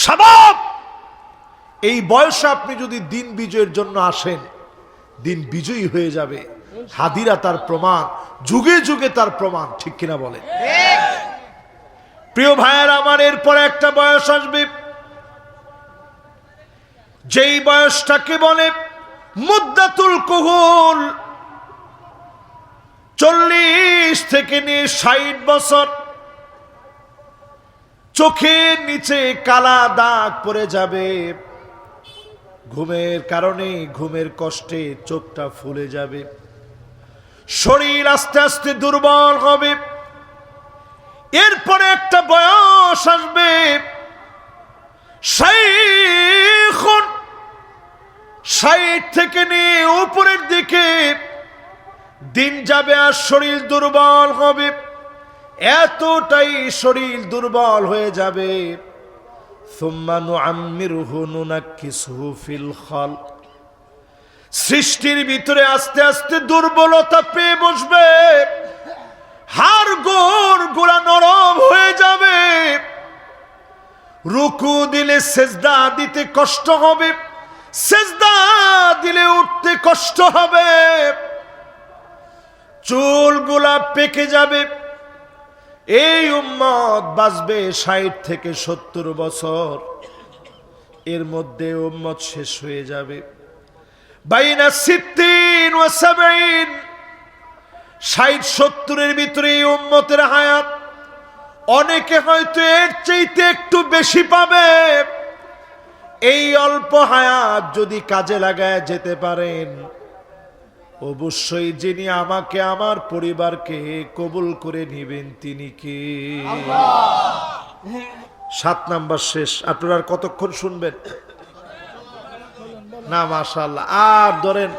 শাবাব। এই বয়সে আপনি যদি দিন বিজয়ের জন্য আসেন, দিন বিজয়ী হয়ে যাবে। হাদিরা তার প্রমাণ, যুগে যুগে তার প্রমাণ, ঠিক কিনা বলে? প্রিয় ভাইয়ের আমার, এরপরে একটা বয়স আসবে, যেই বয়সটাকে বলে মুদ্দাতুল কুহুল। 40 থেকে নিয়ে 60 বছর, চোখের নিচে কালা দাগ পড়ে যাবে, ঘুমের কারণে, ঘুমের কষ্টে চোখটা ফুলে যাবে, শরীর আস্তে আস্তে দুর্বল হবে। এরপরে একটা বয়স আসবে, 60 থেকে নিয়ে উপরের দিকে দিন যাবে আর শরীর দুর্বল হবে, এতটাই শরীর দুর্বল হয়ে যাবে। সুম্মা নুআম্মিরুহু নুনাক্কিসুহু ফিল খালক, সৃষ্টির ভিতরে আস্তে আস্তে দুর্বলতা পেয়ে বসবে, হাড় গোড় গুলা নরম হয়ে যাবে, রুকু দিলে সেজদা দিতে কষ্ট হবে, সেজদা দিলে উঠতে কষ্ট হবে, চুলগুলা পেকে যাবে। এই উম্মত বাঁচবে 60 থেকে 70 বছর, এর মধ্যে উম্মত শেষ হয়ে যাবে। বাইনা 60 ওয়া 70, 60-70 ভিতরে এই উম্মতের হায়াত। অনেকে হয়তো এর চাইতে একটু বেশি পাবে। এই অল্প হায়াত যদি কাজে লাগায় যেতে পারেন, অবশ্যই যিনি আমাকে আমার পরিবারকে কবুল করে নিবেন তিনি কে? 7 নাম্বার শেষ। আপনারা আর কতক্ষণ শুনবেন? না মাশাআল্লাহ। আর ধরেন,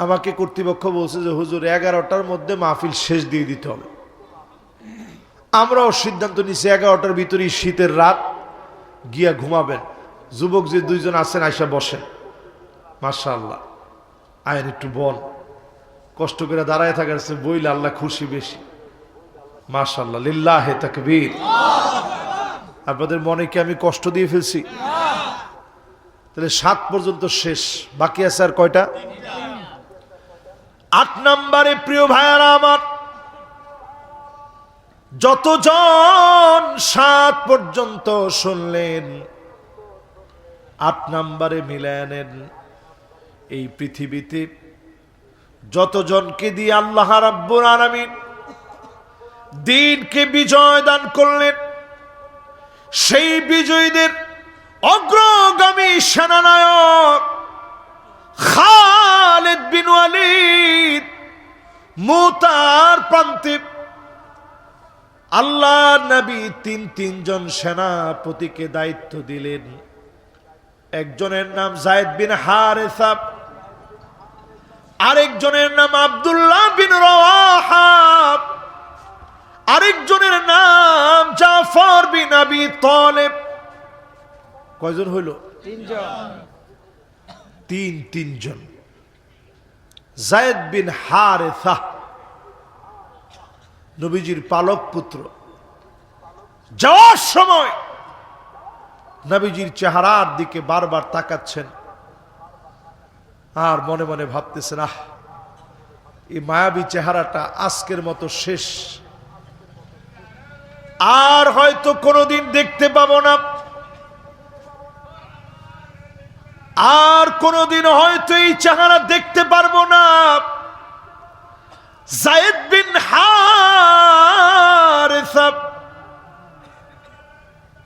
আমাকে কর্তৃপক্ষ বলছে যে হুজুর 11টার মধ্যে মাহফিল শেষ দিয়ে দিতে হবে। আমরাও সিদ্ধান্ত নিছি 11টার ভিতরেই, শীতের রাত, গিয়া ঘুমাবেন। যুবক যে 2 জন আছেন আইসা বসেন, মাশাআল্লাহ, আয়ের একটু বল, কষ্ট করে দাঁড়ায় থাকার চেয়ে বইলে আল্লাহ খুশি বেশি। মাশাআল্লাহ, লিল্লাহে তাকবীর। আপনাদের মনে কি আমি কষ্ট দিয়ে ফেলছি? তাহলে 7 পর্যন্ত শেষ, বাকি আছে আর কয়টা? 8 নম্বরে প্রিয় ভাইয়ারা আমার, যতজন 7 পর্যন্ত শুনলেন, 8 নম্বরে মিলায় নেন, এই পৃথিবীতে যতজনকে দিয়ে আল্লাহ রাব্বুল আলামিন দ্বীনকে বিজয় দান করলেন, সেই বিজয়ীদের অগ্রগামী সেনানায়ক খালিদ বিন ওয়ালিদ মুতার প্রান্তে আল্লাহ নবী তিনজন সেনাপতিকে দায়িত্ব দিলেন। একজনের নাম যায়েদ বিন হারেসা, আরেকজনের নাম আব্দুল্লাহ বিন রওয়াহা, আরেকজনের নাম জাফর বিন আবি তালেব। কয়জন হইল? তিনজন। যায়েদ বিন হারেসা নবীজির পালক পুত্র। যাওয়ার সময় নবীজির চেহারার দিকে বারবার তাকাচ্ছেন আর মনে মনে ভাবতেছেন, আহ, এই মায়াবী চেহারাটা আজকের মতো শেষ, আর হয়তো কোনোদিন দেখতে পাবো না, আর কোনোদিন হয়তো এই চেহারা দেখতে পারবো না। যায়েদ বিন হারেসা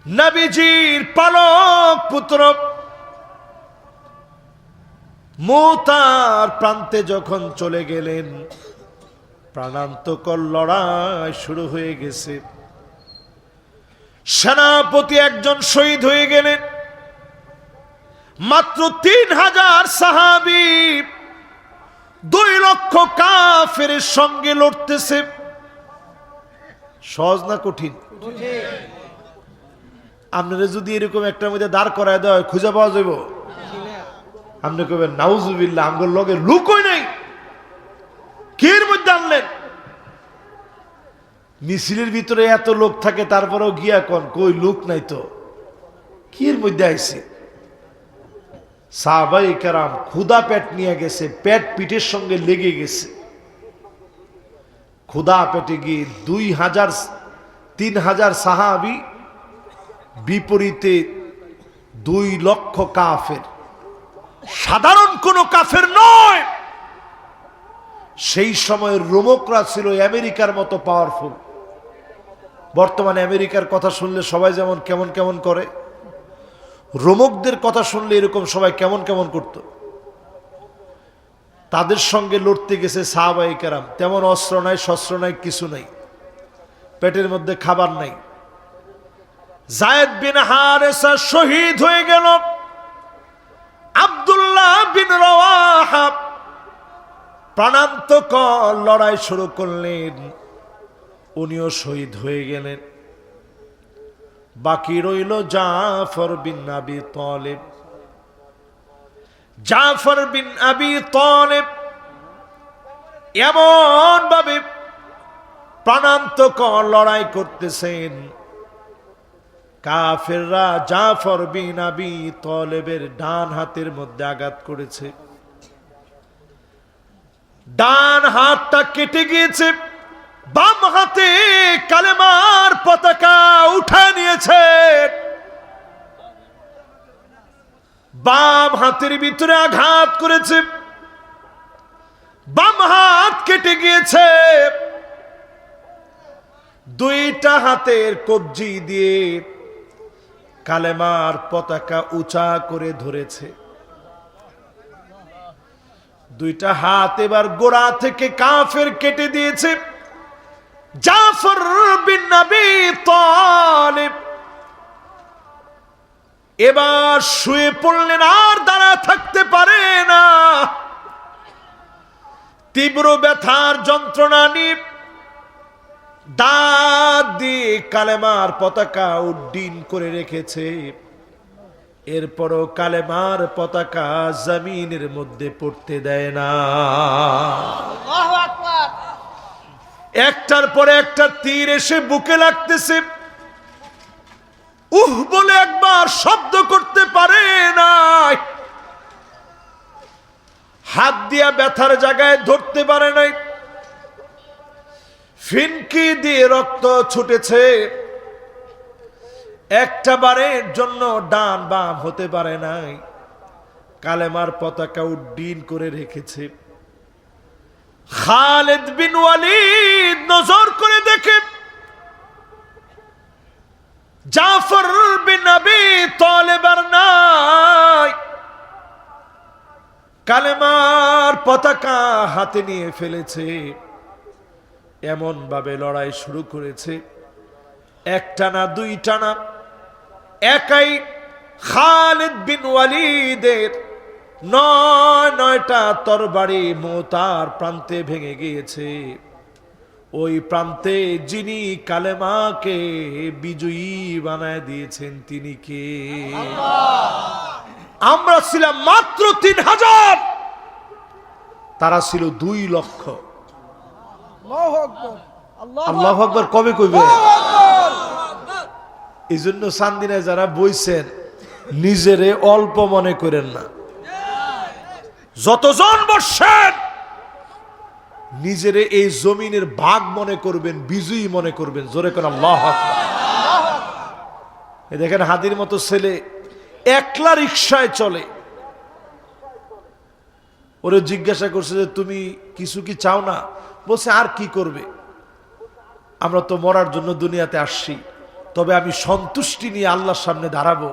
নবীজির পালক পুত্র মুতার প্রান্তে যখন চলে গেলেন, প্রাণান্তকর লড়াই শুরু হয়ে গেছে। সেনাপতি একজন শহীদ হয়ে গেলেন, মাত্র 3000 সাহাবী 2 লক্ষ কাফের সঙ্গে লড়তেছে। সহজ না কঠিন? আপনারা যদি এরকম একটার মধ্যে দাঁড় করায় দেওয়া হয়, খুঁজে পাওয়া যাবে? আপনি কবেন নাউজুবিল্লাহ, আমগোর লগে লুকই নাই, কির মধ্যে আনলেন? মিছিলের ভিতরে এত লোক থাকে, তারপরেও গিয়া কোন কই লোক নাই তো, কির মধ্যে আইছে? সাহাবায়ে কেরাম ক্ষুধা পেট নিয়ে গেছে, পেট পিঠের সঙ্গে লেগে গেছে। ক্ষুধা পেটে গিয়ে 3000 সাহাবী, বিপরীতে 2 লক্ষ কাফের। সাধারণ কোন কাফের নয়। সেই সময়ের রোমকরা ছিল আমেরিকার মতো পাওয়ারফুল। বর্তমানে আমেরিকার কথা শুনলে সবাই যেমন কেমন কেমন করে, রোমকদের কথা শুনলে এরকম সবাই কেমন কেমন করত। তাদের সঙ্গে লড়তে গেছে সাহাবায়ে কেরাম। তেমন অস্ত্র নাই, শস্ত্র নাই, কিছু নাই, পেটের মধ্যে খাবার নাই। যায়েদ বিন হারেসা শহীদ হয়ে গেল। আব্দুল্লাহ বিন রওয়াহা প্রাণান্তকর লড়াই শুরু করলেন, উনিও শহীদ হয়ে গেলেন। বাকি রইল জাফর বিন আবি তালেব। জাফর বিন আবি তালেব এমন ভাবে প্রাণান্তকর লড়াই করতেছেন, কাফেররা জাফর বিন আবি তালেবের ডান হাতের মধ্যে আঘাত করেছে। ডান হাতটা কেটে গিয়েছে, বাম হাতে কালেমার পতাকা উঠা নিয়েছে। বাম হাতের ভিতরে আঘাত করেছে, বাম হাত কেটে গিয়েছে। 2টা হাতের কবজি দিয়ে কালেমার পতাকা উঁচা করে ধরেছে। 2টা হাত এবার গোড়া থেকে কাফের কেটে দিয়েছে। জাফর বিন আবি তালেব এবার শুয়ে পড়লেন, আর দাঁড়ায় থাকতে পারে না। তীব্র ব্যথার যন্ত্রণা নিয়ে দাঁত দিয়ে কালেমার পতাকা উড্ডীন করে রেখেছে। এরপরও কালেমার পতাকা জমিনের মধ্যে পড়তে দেয় না। আল্লাহু আকবার। একটার পরে একটা তীর এসে বুকে লাগতেছে, উহ বলে একবার শব্দ করতে পারে না। হাত দিয়া ব্যথার জায়গায় ধরতে পারে নাই। ফিনকি দিয়ে রক্ত ছুটেছে। একটা বারের জন্য ডান বাম হতে পারে নাই, কালেমার পতাকা উড্ডীন করে রেখেছে। খালিদ বিন ওয়ালিদ নজর করে দেখে জাফর বিন আবি তালেব আর নাই, কালেমার পতাকা হাতে নিয়ে ফেলেছে। এমন ভাবে লড়াই শুরু করেছে, একটা না দুইটা না, একাই খালিদ বিন ওয়ালিদের নয়টা তরবারি মোতার প্রান্তে ভেঙে গিয়েছে। ওই প্রান্তে যিনি কালেমাকে বিজয়ী বানায় দিয়েছেন তিনি কে? আমরা ছিলাম মাত্র 3000, তারা ছিল 2 লক্ষ। আল্লাহু আকবার কবে কইবে? এই জন্য চান্দিনায় যারা বইছেন নিজেরে অল্প মনে করেন না, যতজন বসছেন নিজেরে এই জমিনের ভাগ মনে করবেন, বিজয়ী মনে করবেন। জোরে করে আল্লাহু আকবার। এই দেখেন হাদির মতো ছেলে একলা রিকশায় চলে, ওরে জিজ্ঞাসা করছে যে তুমি কিছু কি চাও না? বলছে আর কি করবে, আমরা তো মরার জন্য দুনিয়াতে আসছি, তবে আমি সন্তুষ্টি নিয়ে আল্লাহর সামনে দাঁড়াবো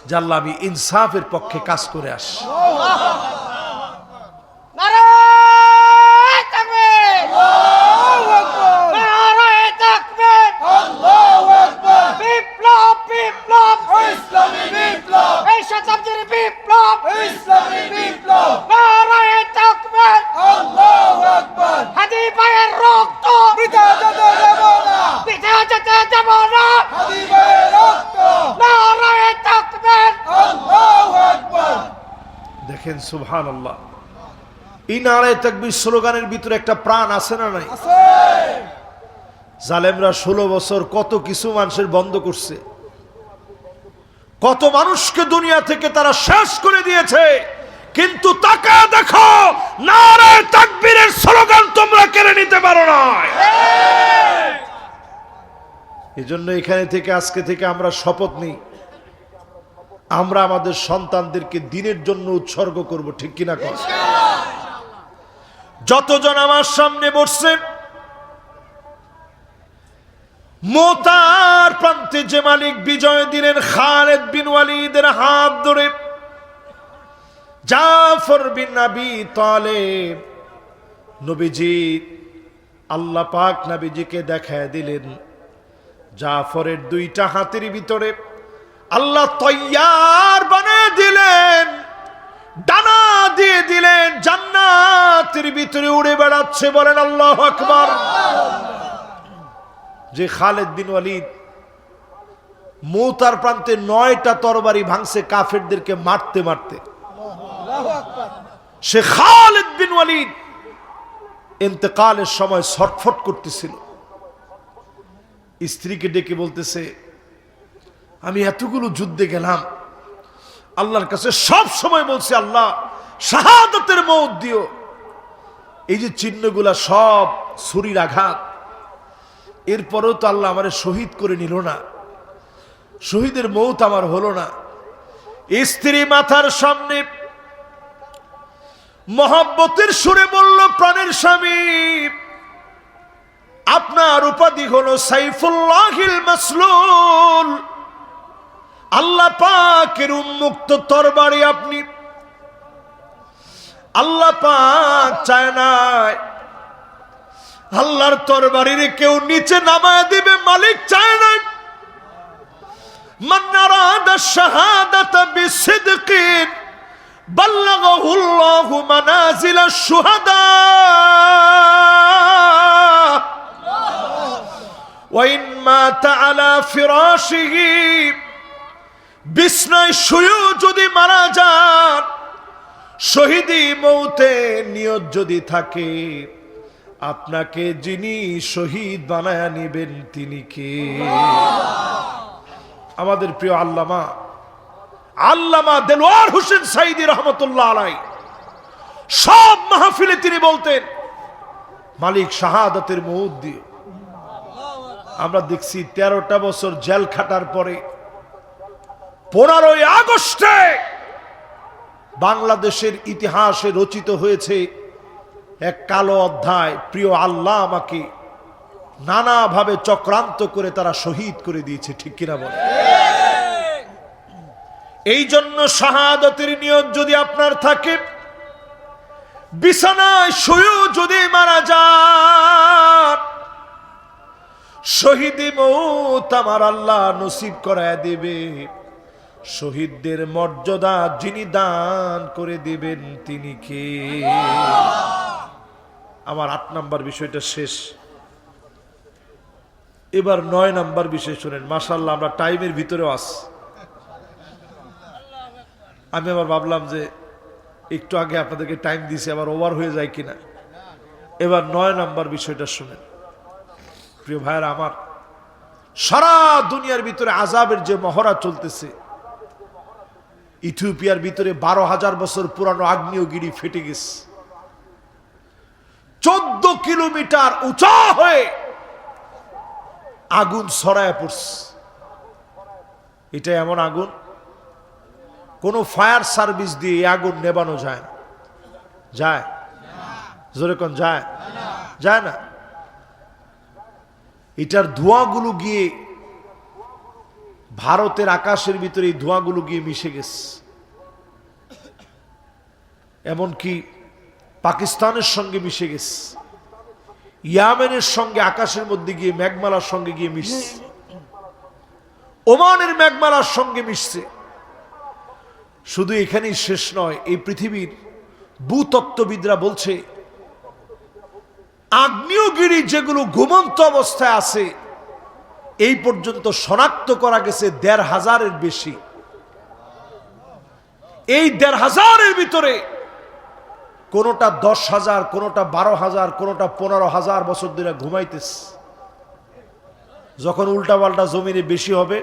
যে আল্লাহ আমি ইনসাফের পক্ষে কাজ করে আসছি। দেখেন সুবহানাল্লাহ, এই নারায়ে তাকবীর স্লোগানের ভিতরে একটা প্রাণ আছে না নাই? জালেমরা 16 বছর কত কিছু মানুষের বন্ধ করছে, কত মানুষকে দুনিয়া থেকে তারা শেষ করে দিয়েছে, কিন্তু তাকায় দেখো নারায়ে তাকবীরের স্লোগান তোমরা কেড়ে নিতে পারো না। এজন্য এখানে থেকে আজকে থেকে আমরা শপথ নিই, আমরা আমাদের সন্তানদেরকে দ্বীনের জন্য উৎসর্গ করব, ঠিক কিনা কর? যতজন আমার সামনে বসছেন, মোতার প্রান্তে যে মালিক বিজয় দিলেন খালিদ বিন ওয়ালিদের হাত ধরে, জাফর বিন আবি তালেব, নবীজি আল্লাহ পাক নবীজিকে দেখায় দিলেন জাফরের 2টা হাতের ভিতরে আল্লাহ তৈয়ার বানিয়ে দিলেন, ডানা দিয়ে দিলেন, জান্নাতের ভিতরে উড়ে বেড়াচ্ছে। বলেন আল্লাহু আকবার। যে খালিদ বিন ওয়ালিদ মৌতার প্রান্তে 9টা তরবারি ভাঙছে কাফেরদেরকে মারতে মারতে, সে খালিদ বিন ওয়ালিদ ইন্তেকালের সময় ছটফট করতেছিল, স্ত্রীকে ডেকে বলতেছে আমি এতগুলো যুদ্ধে গেলাম, আল্লাহর কাছে সব সময় বলছি আল্লাহ শাহাদাতের মওত দিও, এই যে চিহ্নগুলা সব ছুরির আঘাত, এরপরেও তো আল্লাহ আমারে শহীদ করে নিল না, শহীদের মওত আমার হলো না। স্ত্রী মাথার সামনে মহব্বতের সুরে বলল, প্রাণের স্বামী আপনার উপাধি হলো সাইফুল্লাহিল মাসলুল, আল্লাহ পাকের উন্মুক্ত তরবারি আপনি। আল্লাহ পাক চায় না আল্লাহর তরবারির কেউ নিচে নামায় দিবে, মালিক চায় না। মান আরাদা শাহাদাতা বিসিদকিন বাল্লাগাহুল্লাহু মানাজিলাশ শুহাদা ওয়া ইন মাতা আলা ফিরাশিহি, বিছনায় শুয়ে যদি মারা যান, শহীদি মৌতে নিয়ত যদি থাকে, আপনাকে যিনি শহীদ বানায়া নিবেন তিনি কে? আমাদের প্রিয় আল্লামা দেলোয়ার হোসেন সাইদি রহমতুল্লাহ আলাইহি সব মাহফিলে তিনি বলতেন মালিক শাহাদাতের মওত দিও। আমরা দেখছি 13টা বছর জেল খাটার পরে 15ই আগস্টে বাংলাদেশের ইতিহাসে রচিত হয়েছে এক কালো অধ্যায়। প্রিয় আল্লাহ আমাকে নানাভাবে চক্রান্ত করে তারা শহীদ করে দিয়েছে, ঠিক কিনা বলে? এই জন্য শাহাদাতের নিয়ত যদি আপনার থাকে, বিছানায় শুয়েও যদি মারা যান, শহীদি মৌত আমার আল্লাহ নসিব করায় দেবে। শহীদদের মর্যাদা যিনি দান করে দিবেন তিনি কে? আমার 8 নাম্বার বিষয়টা শেষ, এবার 9 নাম্বার বিষয় শুনেন। মাশাআল্লাহ আমরা টাইমের ভিতরেও আছি। আমি আবার ভাবলাম যে একটু আগে আপনাদেরকে টাইম দিয়েছি, আবার ওভার হয়ে যায় কিনা। এবার 9 নাম্বার বিষয়টা শুনেন। প্রিয় ভাইরা আমার, সারা দুনিয়ার ভিতরে আযাবের যে মহড়া চলতেছে, ইথিওপিয়ার ভিতরে 12,000 বছর পুরানো আগ্নেয়গিরি ফেটে গেছে, 14 কিলোমিটার উঁচা হয়ে আগুন ছড়ায় পড়ছে। এটা এমন আগুন, কোন ফায়ার সার্ভিস দিয়ে এই আগুন নেবানো যায় না। যায়? জোরে কোন যায়? যায় না। এটার ধোঁয়াগুলো গিয়ে ভারতের আকাশের ভিতরে এই ধোঁয়াগুলো গিয়ে মিশে গেছে, এমনকি পাকিস্তানের সঙ্গে মিশে গেছে, ইয়ামেনের সঙ্গে আকাশের মধ্যে গিয়ে মেঘমালার সঙ্গে গিয়ে মিশছে, ওমানের মেঘমালার সঙ্গে মিশছে। শুধু এখানেই শেষ নয়, এই পৃথিবীর ভূতত্ত্ববিদরা বলছে আগ্নেয়গিরি যেগুলো ঘুমন্ত অবস্থায় আছে এই পর্যন্ত শনাক্ত করা গেছে 1,500-এর বেশি। এই 1,500-এর ভিতরে কোনটা 10,000, কোনটা 12,000, কোনটা 15,000 বছর ধরে ঘুমাইতেছে। যখন উল্টা পাল্টা জমিনে বেশি হবে,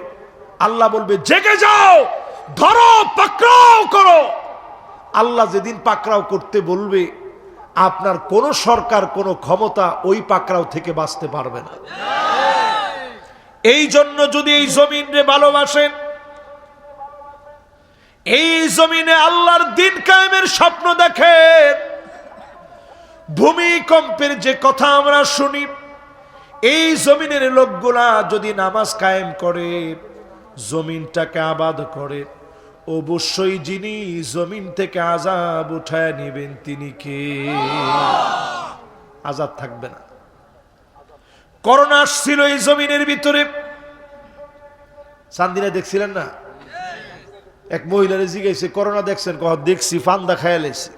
আল্লাহ বলবে জেগে যাও, ধরো, পাকড়াও করো। আল্লাহ যেদিন পাকড়াও করতে বলবে, আপনার কোন সরকার, কোন ক্ষমতা ওই পাকড়াও থেকে বাঁচতে পারবে না। এই জন্য যদি এই জমিনে ভালোবাসেন, এই জমিনে আল্লাহর দিন কায়েমের স্বপ্ন দেখেন, ভূমিকম্পের যে কথা আমরা শুনি, এই জমিনের লোকগুলা যদি নামাজ কায়েম করে, জমিনটাকে আবাদ করে, অবশ্যই যিনি জমিন থেকে আযাব উঠায় নেবেন তিনি কে? আযাব থাকবে না। করোনা আসছিল এই জমিনের ভিতরে, চান্দিনা দেখছিলেন না? এক মহিলারে জিজ্ঞাসা, করোনা দেখছেন? দেখছি, ফান্দা খায়ালেছি।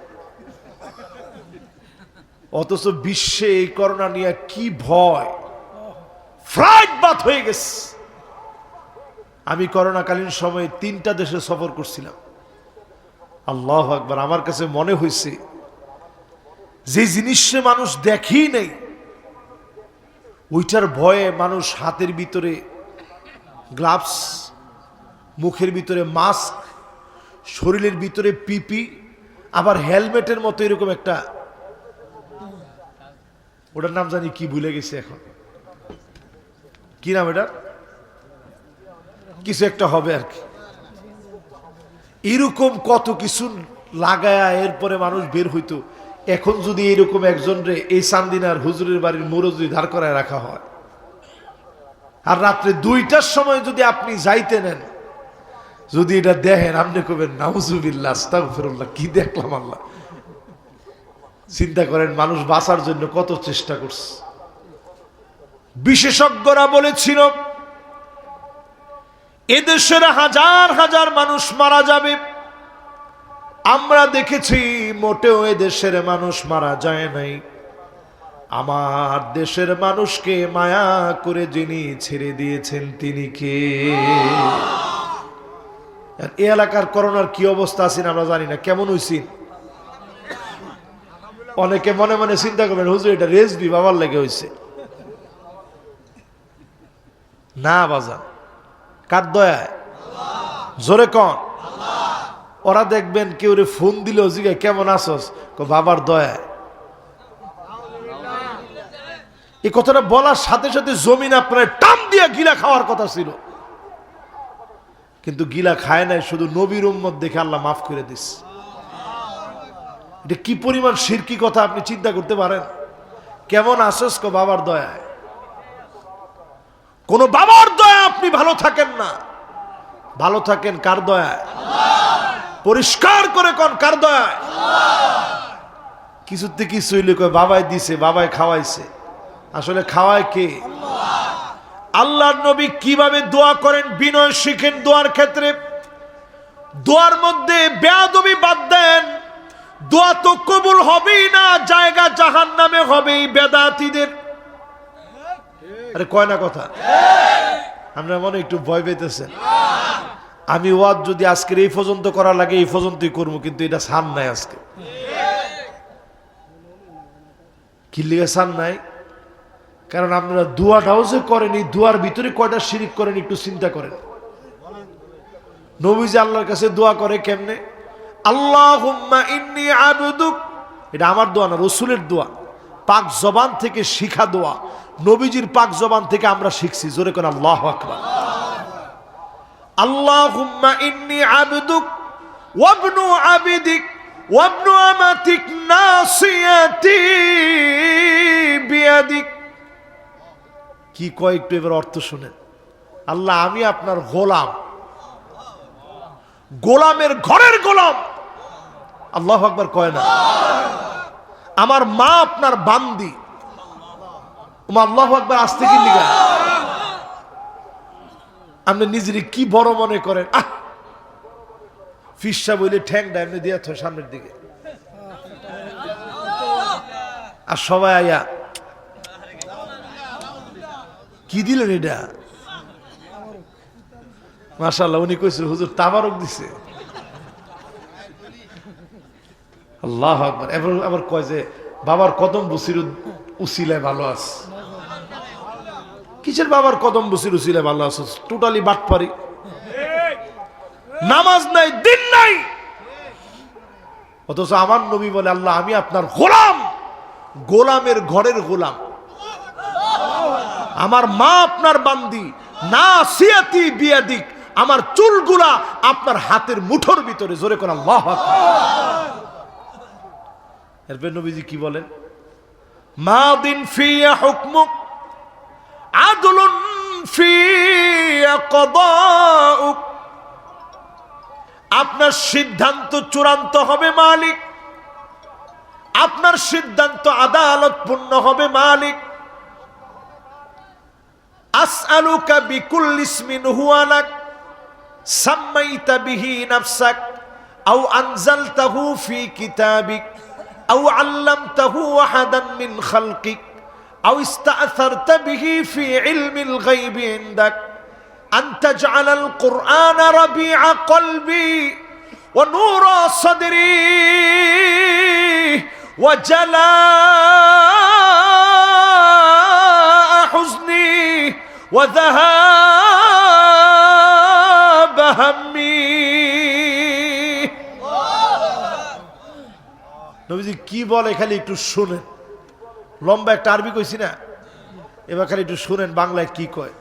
অথচ বিশ্বে এই করোনা নিয়ে কি ভয়, ফ্লাইট বাদ হয়ে গেছে। আমি করোনাকালীন সময়ে 3টা দেশে সফর করছিলাম। আল্লাহু আকবার। আমার কাছে মনে হয়েছে যে জিনিসে মানুষ দেখেই নাই, ওইটার ভয়ে মানুষ হাতের ভিতরে গ্লাভস, মুখের ভিতরে মাস্ক, শরীরের ভিতরে পিপি, আবার হেলমেটের মতো এরকম একটা, ওটার নাম জানি কি, ভুলে গেছে এখন, কি নাম এটা, কিছু একটা হবে আর কি। এরকম কত কিছু লাগায়া এরপরে মানুষ বের হইতো। এখন যদি এরকম একজন রে এই চান্দিনার হুজুরের বাড়ির মুরব্বি ধার করায় রাখা হয়, আর রাত্রে 2টার সময় যদি আপনি যাইতে নেন, যদি এটা দেখেন, আপনি কবেন নাউজুবিল্লাহ, আস্তাগফিরুল্লাহ, কি দেখলাম আল্লাহ। চিন্তা করেন মানুষ বাঁচার জন্য কত চেষ্টা করছে। বিশেষজ্ঞরা বলেছিল এদেশের হাজার হাজার মানুষ মারা যাবে। আমরা দেখেছি মোটেও এদেশের মানুষ মারা যায় নাই। আমার দেশের মানুষকে মায়া করে যিনি ছেড়ে দিয়েছেন তিনি কে? এই এলাকার করোনার কি অবস্থা আছেন আমরা জানি না, কেমন হইছি। অনেকে মনে মনে চিন্তা করবেন, হুজুর এটা রেজবি বাবার লেগে হয়েছে। না বাজান, কার দয়ায়? জোরে কন। ওরা দেখবেন কেউ রে ফোন দিল, জিজ্ঞাসা কেমন আছস, বাবার দয়ায়। এই কথাটা বলার সাথে সাথে জমিন আপনার টান দিয়ে গিলা খাওয়ার কথা ছিল, কিন্তু গিলা খায় নাই, শুধু নবীর উম্মত দেখে আল্লাহ মাফ করে দিস। এটা কি পরিমাণ শিরকি কথা আপনি চিন্তা করতে পারেন? কেমন আসস কো বাবার দয়ায়? কোন বাবার দয়া আপনি ভালো থাকেন না, ভালো থাকেন কার দয়ায়? পরিষ্কার করে কোন কার দয়ায়? কিছুতে কিছু হইলে কয় বাবাই দিছে, বাবাই খাওয়াইছে। আসলে খাওয়ায় কে? আল্লাহর নবী কিভাবে দোয়া করেন বিনয় শিখেন দোয়ার ক্ষেত্রে। দোয়ার মধ্যে বেয়াদবি বাদ দেন, দোয়া তো কবুল হবেই না, জায়গা জাহান্নামে হবেই বেদাতীদের। আরে কয় না কথা? আমরা মনে একটু ভয় পেতেছেন। আমি ওয়াজ যদি আজকের এই পর্যন্ত করা লাগে এই পর্যন্তই করবো, কিন্তু এটা সান নাই আজকে। কি লিগে সান নাই? কারণ আপনারা দোয়াটাও যে করেন, এই দোয়ার ভিতরে কয়টা শিরিক করেন একটু চিন্তা করেন। নবী যে আল্লাহর কাছে দোয়া করে কেমনে? আল্লাহুম্মা ইন্নী আবদুক, এটা আমার দোয়া না, রাসূলের দোয়া, পাক জবান থেকে শিখা দোয়া, নবীজির পাক জবান থেকে আমরা শিখছি। জোরে করে আল্লাহু আকবার। আল্লাহুম্মা ইন্নী আবদুক ওয়াবনু আবিদিক ওয়াবনু আমাতিক নাসিয়াতি বিয়াদিক। কি কয় একটু এবার অর্থ শুনেন। আল্লাহ আমি আপনার গোলাম, গোলামের ঘরের গোলাম। আল্লাহু আকবার কয় না? আমার মা আপনার বান্দি। আল্লাহু আকবার আসতে কি লিগা? আপনি নিজের কি বড় মনে করেন? ফিসা বইলে ঠ্যাংটা এমনি দিয়ে থয় সামনের দিকে, আর সবাই আয়া কি দিলেন এটা? মাশাআল্লাহ, উনি কইছে হুজুর তাবারক দিছে। আল্লাহু আকবার। এবার আবার কয় যে বাবার কদম বসির উসিলায় ভালো আছে। কিসের বাবার কদম বসির উসিলায় ভালো আছে? টোটালি বাটপারি, নামাজ নাই, দিন নাই। অথচ আমার নবী বলে আল্লাহ আমি আপনার গোলাম, গোলামের ঘরের গোলাম। আমার মা আপনার বান্দি, নাসিয়াতি বিয়াদিক, আমার চুলগুলা আপনার হাতের মুঠোর ভিতরে। জোরে কোন আল্লাহু আকবার। এরপর নবীজি কি বলেন? মাদিন ফিয়া হুকমুক আদলুন ফিয়া কদাউক। আপনার সিদ্ধান্ত চূড়ান্ত হবে মালিক, আপনার সিদ্ধান্ত আদালতপূর্ণ হবে মালিক। আসআলুকা বিকুল্লি ইসমিন হুয়া লাক সাম্মাইতা বিহি নাফসাক আও আনজালতাহু ফি কিতাবিক আও আল্লামতাহু আহাদান মিন খালকিক আও ইস্তাআসারতা বিহি ফি ইলমিল গায়বি ইনদাক আন তাজআলাল কুরআনা রাবিআ কলবি ওয়া নূরা সাদরি ওয়া জালাআ হুজনি ওয়া যাহাবা হাম্মি। নবীজি কি বলে খালি একটু শুনেন। লম্বা একটা আরবি কইছি না, এবার খালি একটু শুনেন বাংলায় কি কয়।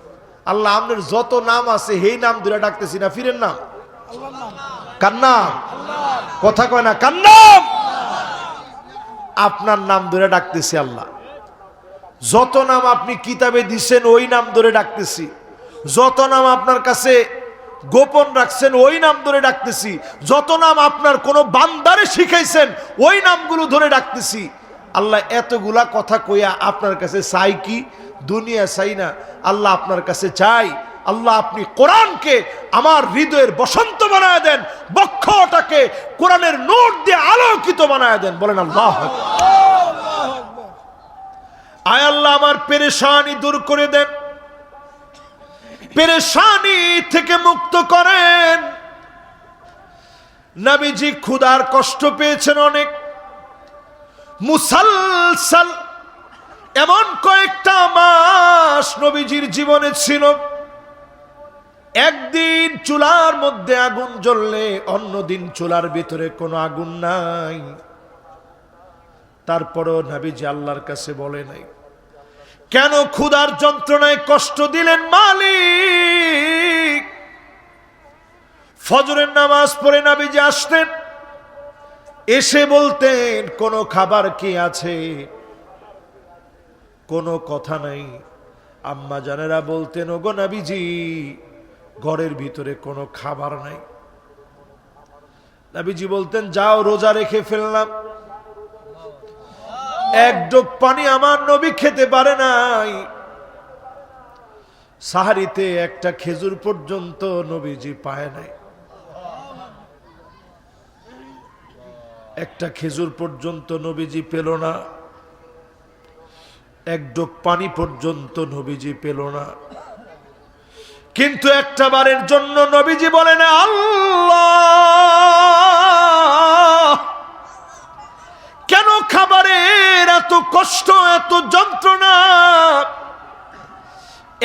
আল্লাহ আপনার যত নাম আছে সেই নাম ধরে ডাকতেছি না, ফিরেন নাম কার নাম? কথা কয় না কার নাম? আপনার নাম ধরে ডাকতেছি। আল্লাহ যত নাম আপনি কিতাবে দিচ্ছেন ওই নাম ধরে ডাকতেছি, যত নাম আপনার কাছে গোপন রাখছেন ওই নাম ধরে ডাকতেছি, যত নাম আপনার কোন বান্দারে শিখাইছেন ওই নামগুলো ধরে ডাকতেছি। আল্লাহ এতগুলা কথা কইয়া আপনার কাছে চাই কি? দুনিয়া চাই না, আল্লাহ আপনার কাছে চাই আল্লাহ আপনি কোরআনকে আমার হৃদয়ের বসন্ত বানায় দেন, বক্ষটাকে কোরআনের নূর দিয়ে আলোকিত বানায় দেন। বলেন আল্লাহ। আয় আল্লাহ আমার পেরেশানি দূর করে দেন, পেরেশানি থেকে মুক্ত করেন। নবীজি ক্ষুধার কষ্ট পেয়েছেন অনেক, মুসালসাল এমন কয়েকটা মাস নবীজির জীবনে ছিল। একদিন চুলার মধ্যে আগুন জ্বললে অন্যদিন চুলার ভিতরে কোনো আগুন নাই। তারপরও নবীজি আল্লাহর কাছে বলে নাই, কেন ক্ষুধার যন্ত্রণায় কষ্ট দিলেন মালিক? ফজরের নামাজ পড়ে নবীজি আসতেন, এসে বলতেন কোনো খাবার কি আছে? কোনো কথা নাই। আম্মা জানেরা বলতেন, ওগো নবীজি ঘরের ভিতরে কোনো খাবার নাই। নবীজি বলতেন, যাও রোজা রেখে ফেললাম। এক ডোক পানি আমার নবী খেতে পারে নাই। সাহারিতে একটা খেজুর পর্যন্ত নবীজি পায় নাই। একটা খেজুর পর্যন্ত নবীজি পেল না, এক ডোক পানি পর্যন্ত নবীজি পেল না। কিন্তু একটা বারের জন্য নবীজি বলেন, আল্লাহ, কেন খাবারের এত কষ্ট, এত যন্ত্রণা?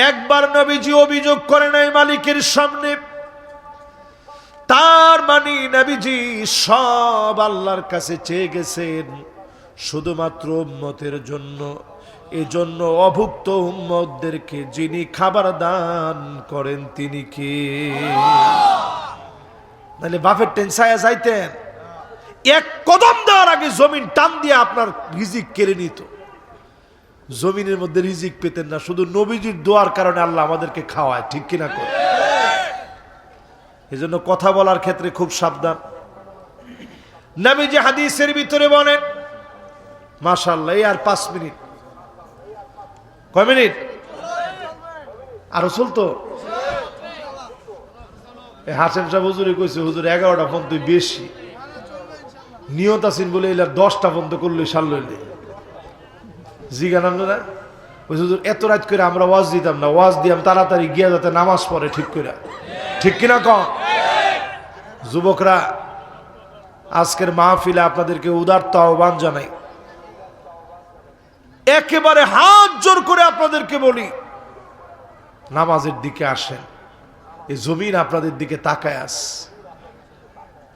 একবার নবীজি অভিযোগ করে নাই মালিকের সামনে। তার মানে নবীজি সব আল্লাহর কাছে চেয়ে গেছেন শুধুমাত্র উম্মতের জন্য। এজন্য অভুক্ত উম্মতদেরকে যিনি খাবার দান করেন তিনি কে? নাহলে বাপের টেনসায়া যাইতেন, এক কদম দেওয়ার আগে জমিন টান দিয়ে আপনার রিজিক কেড়ে নিত। জমিনের মধ্যে রিজিক পেতেন না, শুধু নবীজির দোয়ার কারণে আল্লাহ আমাদেরকে খাওয়ায়। ঠিক কিনা করে? এজন্য কথা বলার ক্ষেত্রে খুব সাবধান। নবীজি হাদিসের ভিতরে বলেন, মাশাআল্লাহ, এই আর 5 মিনিট, কয় মিনিট আরো চলতো? হাসেম সাহেব হুজুরে কইছে, হুজুর 11টা ফোন তুই বেশি নিয়ত আছেন বলে এলা 10টা বন্ধ করলে সাল লইলে জিগানাম না। ওই হুজুর এত রাত করে আমরা ওয়াজ দিতাম না, ওয়াজ দিয়াম তাড়াতাড়ি গিয়া যাতে নামাজ পড়ে। ঠিক করে, ঠিক কিনা কন? যুবকরা, আজকের মাহফিলে আপনাদেরকে উদারত আহ্বান জানাই। একেবারে হাত জোর করে আপনাদেরকে বলি, নামাজের দিকে আসেন। এই জমিন আপনাদের দিকে তাকায় আস।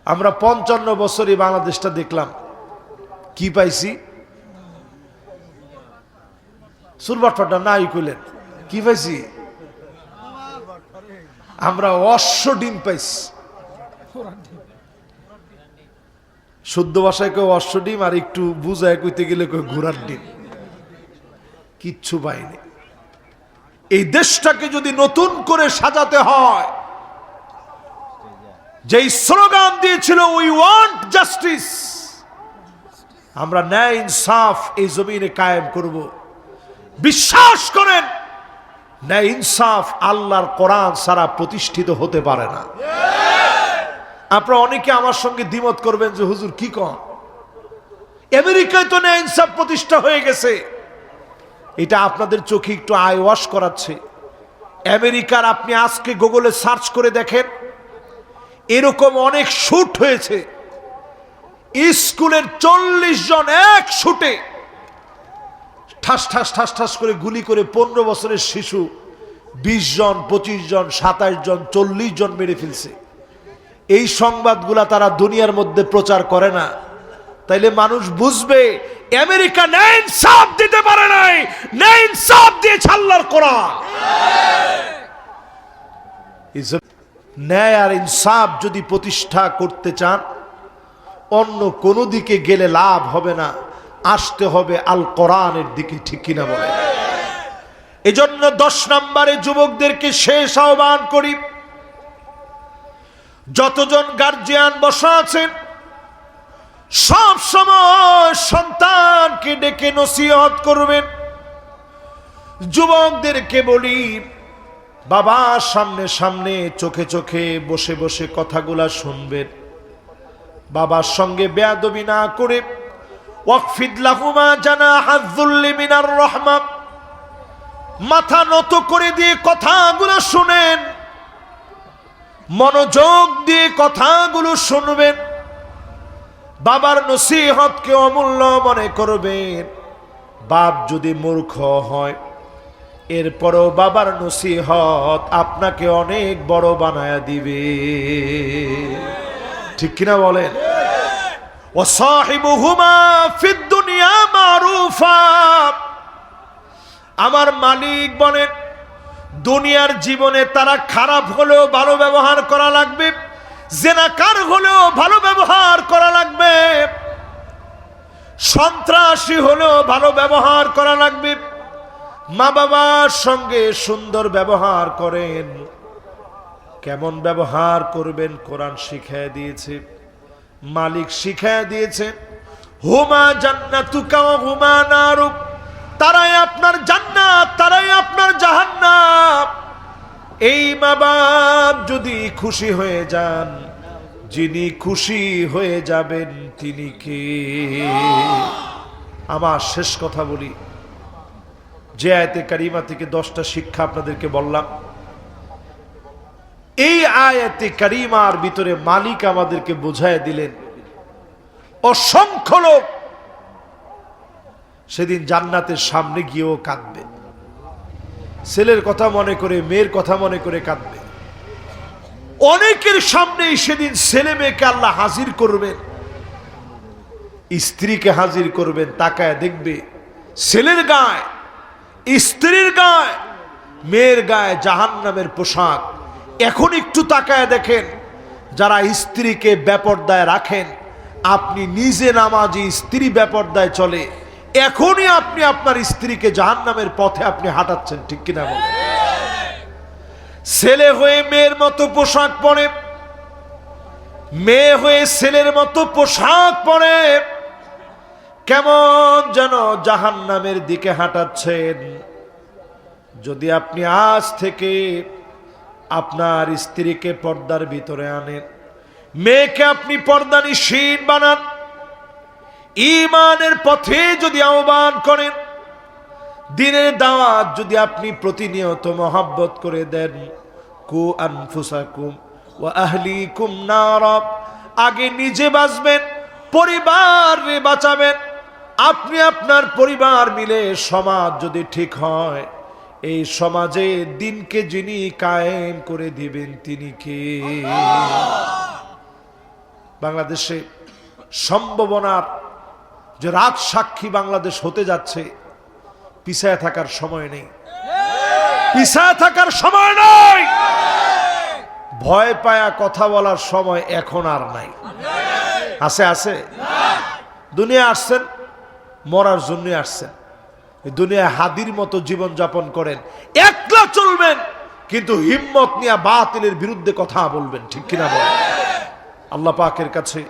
আমরা 55 বছরই বাংলাদেশটা দেখলাম, কি পাইছি? সুরবাটফাটা নাই কইলেন, কি পাইছি? আমরা অশ্ব ডিম পাইছি। শুদ্ধ ভাষায় কেউ অশ্ব ডিম, আর একটু বুঝায় কইতে গেলে কেউ ঘোড়ার ডিম। কিচ্ছু পাইনি। এই দেশটাকে যদি নতুন করে সাজাতে হয়, যেই স্লোগান দিয়েছিল উই ওয়ান্ট জাস্টিস, আমরা ন্যায় ইনসাফ এই জমিনে কায়েম করব। বিশ্বাস করেন, ন্যায় ইনসাফ আল্লাহর কোরআন ছাড়া প্রতিষ্ঠিত হতে পারে না। আপনারা অনেকে আমার সঙ্গে দ্বিমত করবেন যে হুজুর কি কন, আমেরিকায় তো ন্যায় ইনসাফ প্রতিষ্ঠা হয়ে গেছে। এটা আপনাদের চোখে একটু আই ওয়াশ করাচ্ছে। আমেরিকার আপনি আজকে গুগলে সার্চ করে দেখেন, এরকম অনেক শুট হয়েছে। স্কুলের 40 জন এক শুটে ঠাস ঠাস ঠাস ঠাস করে গুলি করে 15 বছরের শিশু 20 জন, 25 জন, 27 জন, 40 জন মেরে ফেলছে। এই সংবাদগুলা তারা দুনিয়ার মধ্যে প্রচার করে না। তাইলে মানুষ বুঝবে আমেরিকা ন্যায় ইনসাফ দিতে পারে নাই, ন্যায় ইনসাফ দিয়েছে আল্লাহর কোরআন। ন্যায় আর ইনসাফ যদি প্রতিষ্ঠা করতে চান, অন্য কোনো দিকে গেলে লাভ হবে না, আসতে হবে আল কোরআনের দিকে। ঠিক কিনা বলে? এজন্য 10 নম্বরে যুবকদেরকে শেষ আহ্বান করি, যতজন গার্জিয়ান বসা আছেন সব সময় সন্তানকে ডেকে নসিহত করবেন। যুবকদেরকে বলি, বাবার সামনে সামনে চোখে চোখে বসে বসে কথাগুলা শুনবেন। বাবার সঙ্গে বেয়াদবি না করে ওয়াকফিদ লাহুমা জানাহায যুল্লি মিনার রাহমা, মাথা নত করে দিয়ে কথাগুলো শুনেন, মনোযোগ দিয়ে কথাগুলো শুনবেন। বাবার নসিহতকে অমূল্য মনে করবেন। বাপ যদি মূর্খ হয়, এরপরও বাবার নসিহত আপনাকে অনেক বড় বানায়া দিবে। ঠিক কিনা বলেন? ওয়াসাহিবুহুমা ফিদ দুনিয়া মারুফা, আমার মালিক বলেন দুনিয়ার জীবনে তারা খারাপ হলেও ভালো ব্যবহার করা লাগবে। জেনাকার হলেও ভালো ব্যবহার করা লাগবে, সন্ত্রাসী হলেও ভালো ব্যবহার করা লাগবে। মা বাবার সঙ্গে সুন্দর ব্যবহার করেন। কেমন ব্যবহার করবেন কোরআন শিখিয়ে দিয়েছে, মালিক শিখিয়ে দিয়েছে। হুমা জান্নাতুকা ওয়া হুমা নারুক, তারাই আপনার জান্নাত, তারাই আপনার জাহান্নাম। এই মা বাপ যদি খুশি হয়ে যান, যিনি খুশি হয়ে যাবেন তিনি কে? আমার শেষ কথা বলি, যে আয়াতে কারিমা থেকে 10টা শিক্ষা আপনাদেরকে বললাম, এই আয়াতে কারিমার ভিতরে মালিক আমাদেরকে বোঝায় দিলেন অসংখ্য লোক সেদিন জান্নাতের সামনে গিয়েও কাঁদবে, ছেলের কথা মনে করে, মেয়ের কথা মনে করে কাঁদবে। অনেকের সামনেই সেদিন ছেলে মেয়েকে আল্লাহ হাজির করবেন, স্ত্রীকে হাজির করবেন। তাকায় দেখবে ছেলের গায়ে, স্ত্রীর গায়ে, মেয়ের গায়ে জাহান্নামের পোশাক। এখন একটু তাকায় দেখেন, যারা স্ত্রীকে বেপরদায় রাখেন, আপনি নিজে নামাজি, স্ত্রী বেপরদায় চলে, এখনই আপনি আপনার স্ত্রীকে জাহান্নামের পথে আপনি হাঁটাচ্ছেন, ঠিক কিনা বলেন? ছেলে হয়ে মেয়ের মতো পোশাক পরে, মেয়ে হয়ে ছেলের মতো পোশাক পরে, কেমন যেন জাহান্নামের দিকে হাঁটাচ্ছেন। যদি আপনি আজ থেকে আপনার স্ত্রীকে পর্দার ভিতরে আনেন, মেয়েকে আপনি পর্দানিশীন বানান, ঈমানের পথে যদি আহ্বান করেন, দিনের দাওয়াত যদি আপনি প্রতিনিয়ত মহব্বত করে দেন, কু আনফুসাকুম ওয়া আহলিকুম নারা, আগে নিজে বাঁচবেন, পরিবারে বাঁচাবেন। আপনি আপনার পরিবার মিলে সমাজ যদি ঠিক হয়, এই সমাজে দিনকে যিনি কায়েম করে দিবেন তিনি কে? বাংলাদেশে সম্ভাবনার যে রাত সাক্ষী বাংলাদেশ হতে যাচ্ছে, পিছায় থাকার সময় নেই, পিছায় থাকার সময় নাই। ভয় পায়া কথা বলার সময় এখন আর নাই। আছে? আছে? দুনিয়া আসছেন মরার জন্য আসছেন, দুনিয়ায় হাদির মতো জীবন যাপন করেন, একলা চলবেন, কিন্তু হিম্মত নিয়ে বাতিলের বিরুদ্ধে কথা বলবেন, ঠিক কিনা বলেন? আল্লাহ পাকের কাছে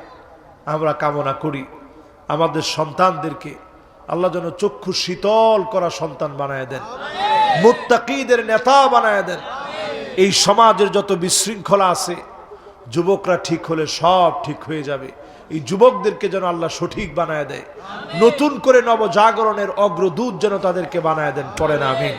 আমরা কামনা করি আমাদের সন্তানদেরকে আল্লাহ যেন চক্ষু শীতল করা সন্তান বানায় দেন, মুত্তাকিদের নেতা বানায় দেন। এই সমাজের যত বিশৃঙ্খলা আছে, যুবকরা ঠিক হলে সব ঠিক হয়ে যাবে। এই যুবকদেরকে যেন আল্লাহ সঠিক বানায় দেয়, নতুন করে নবজাগরণের অগ্রদূত যেন তাদেরকে বানায় দেন। পড়েন আমিন।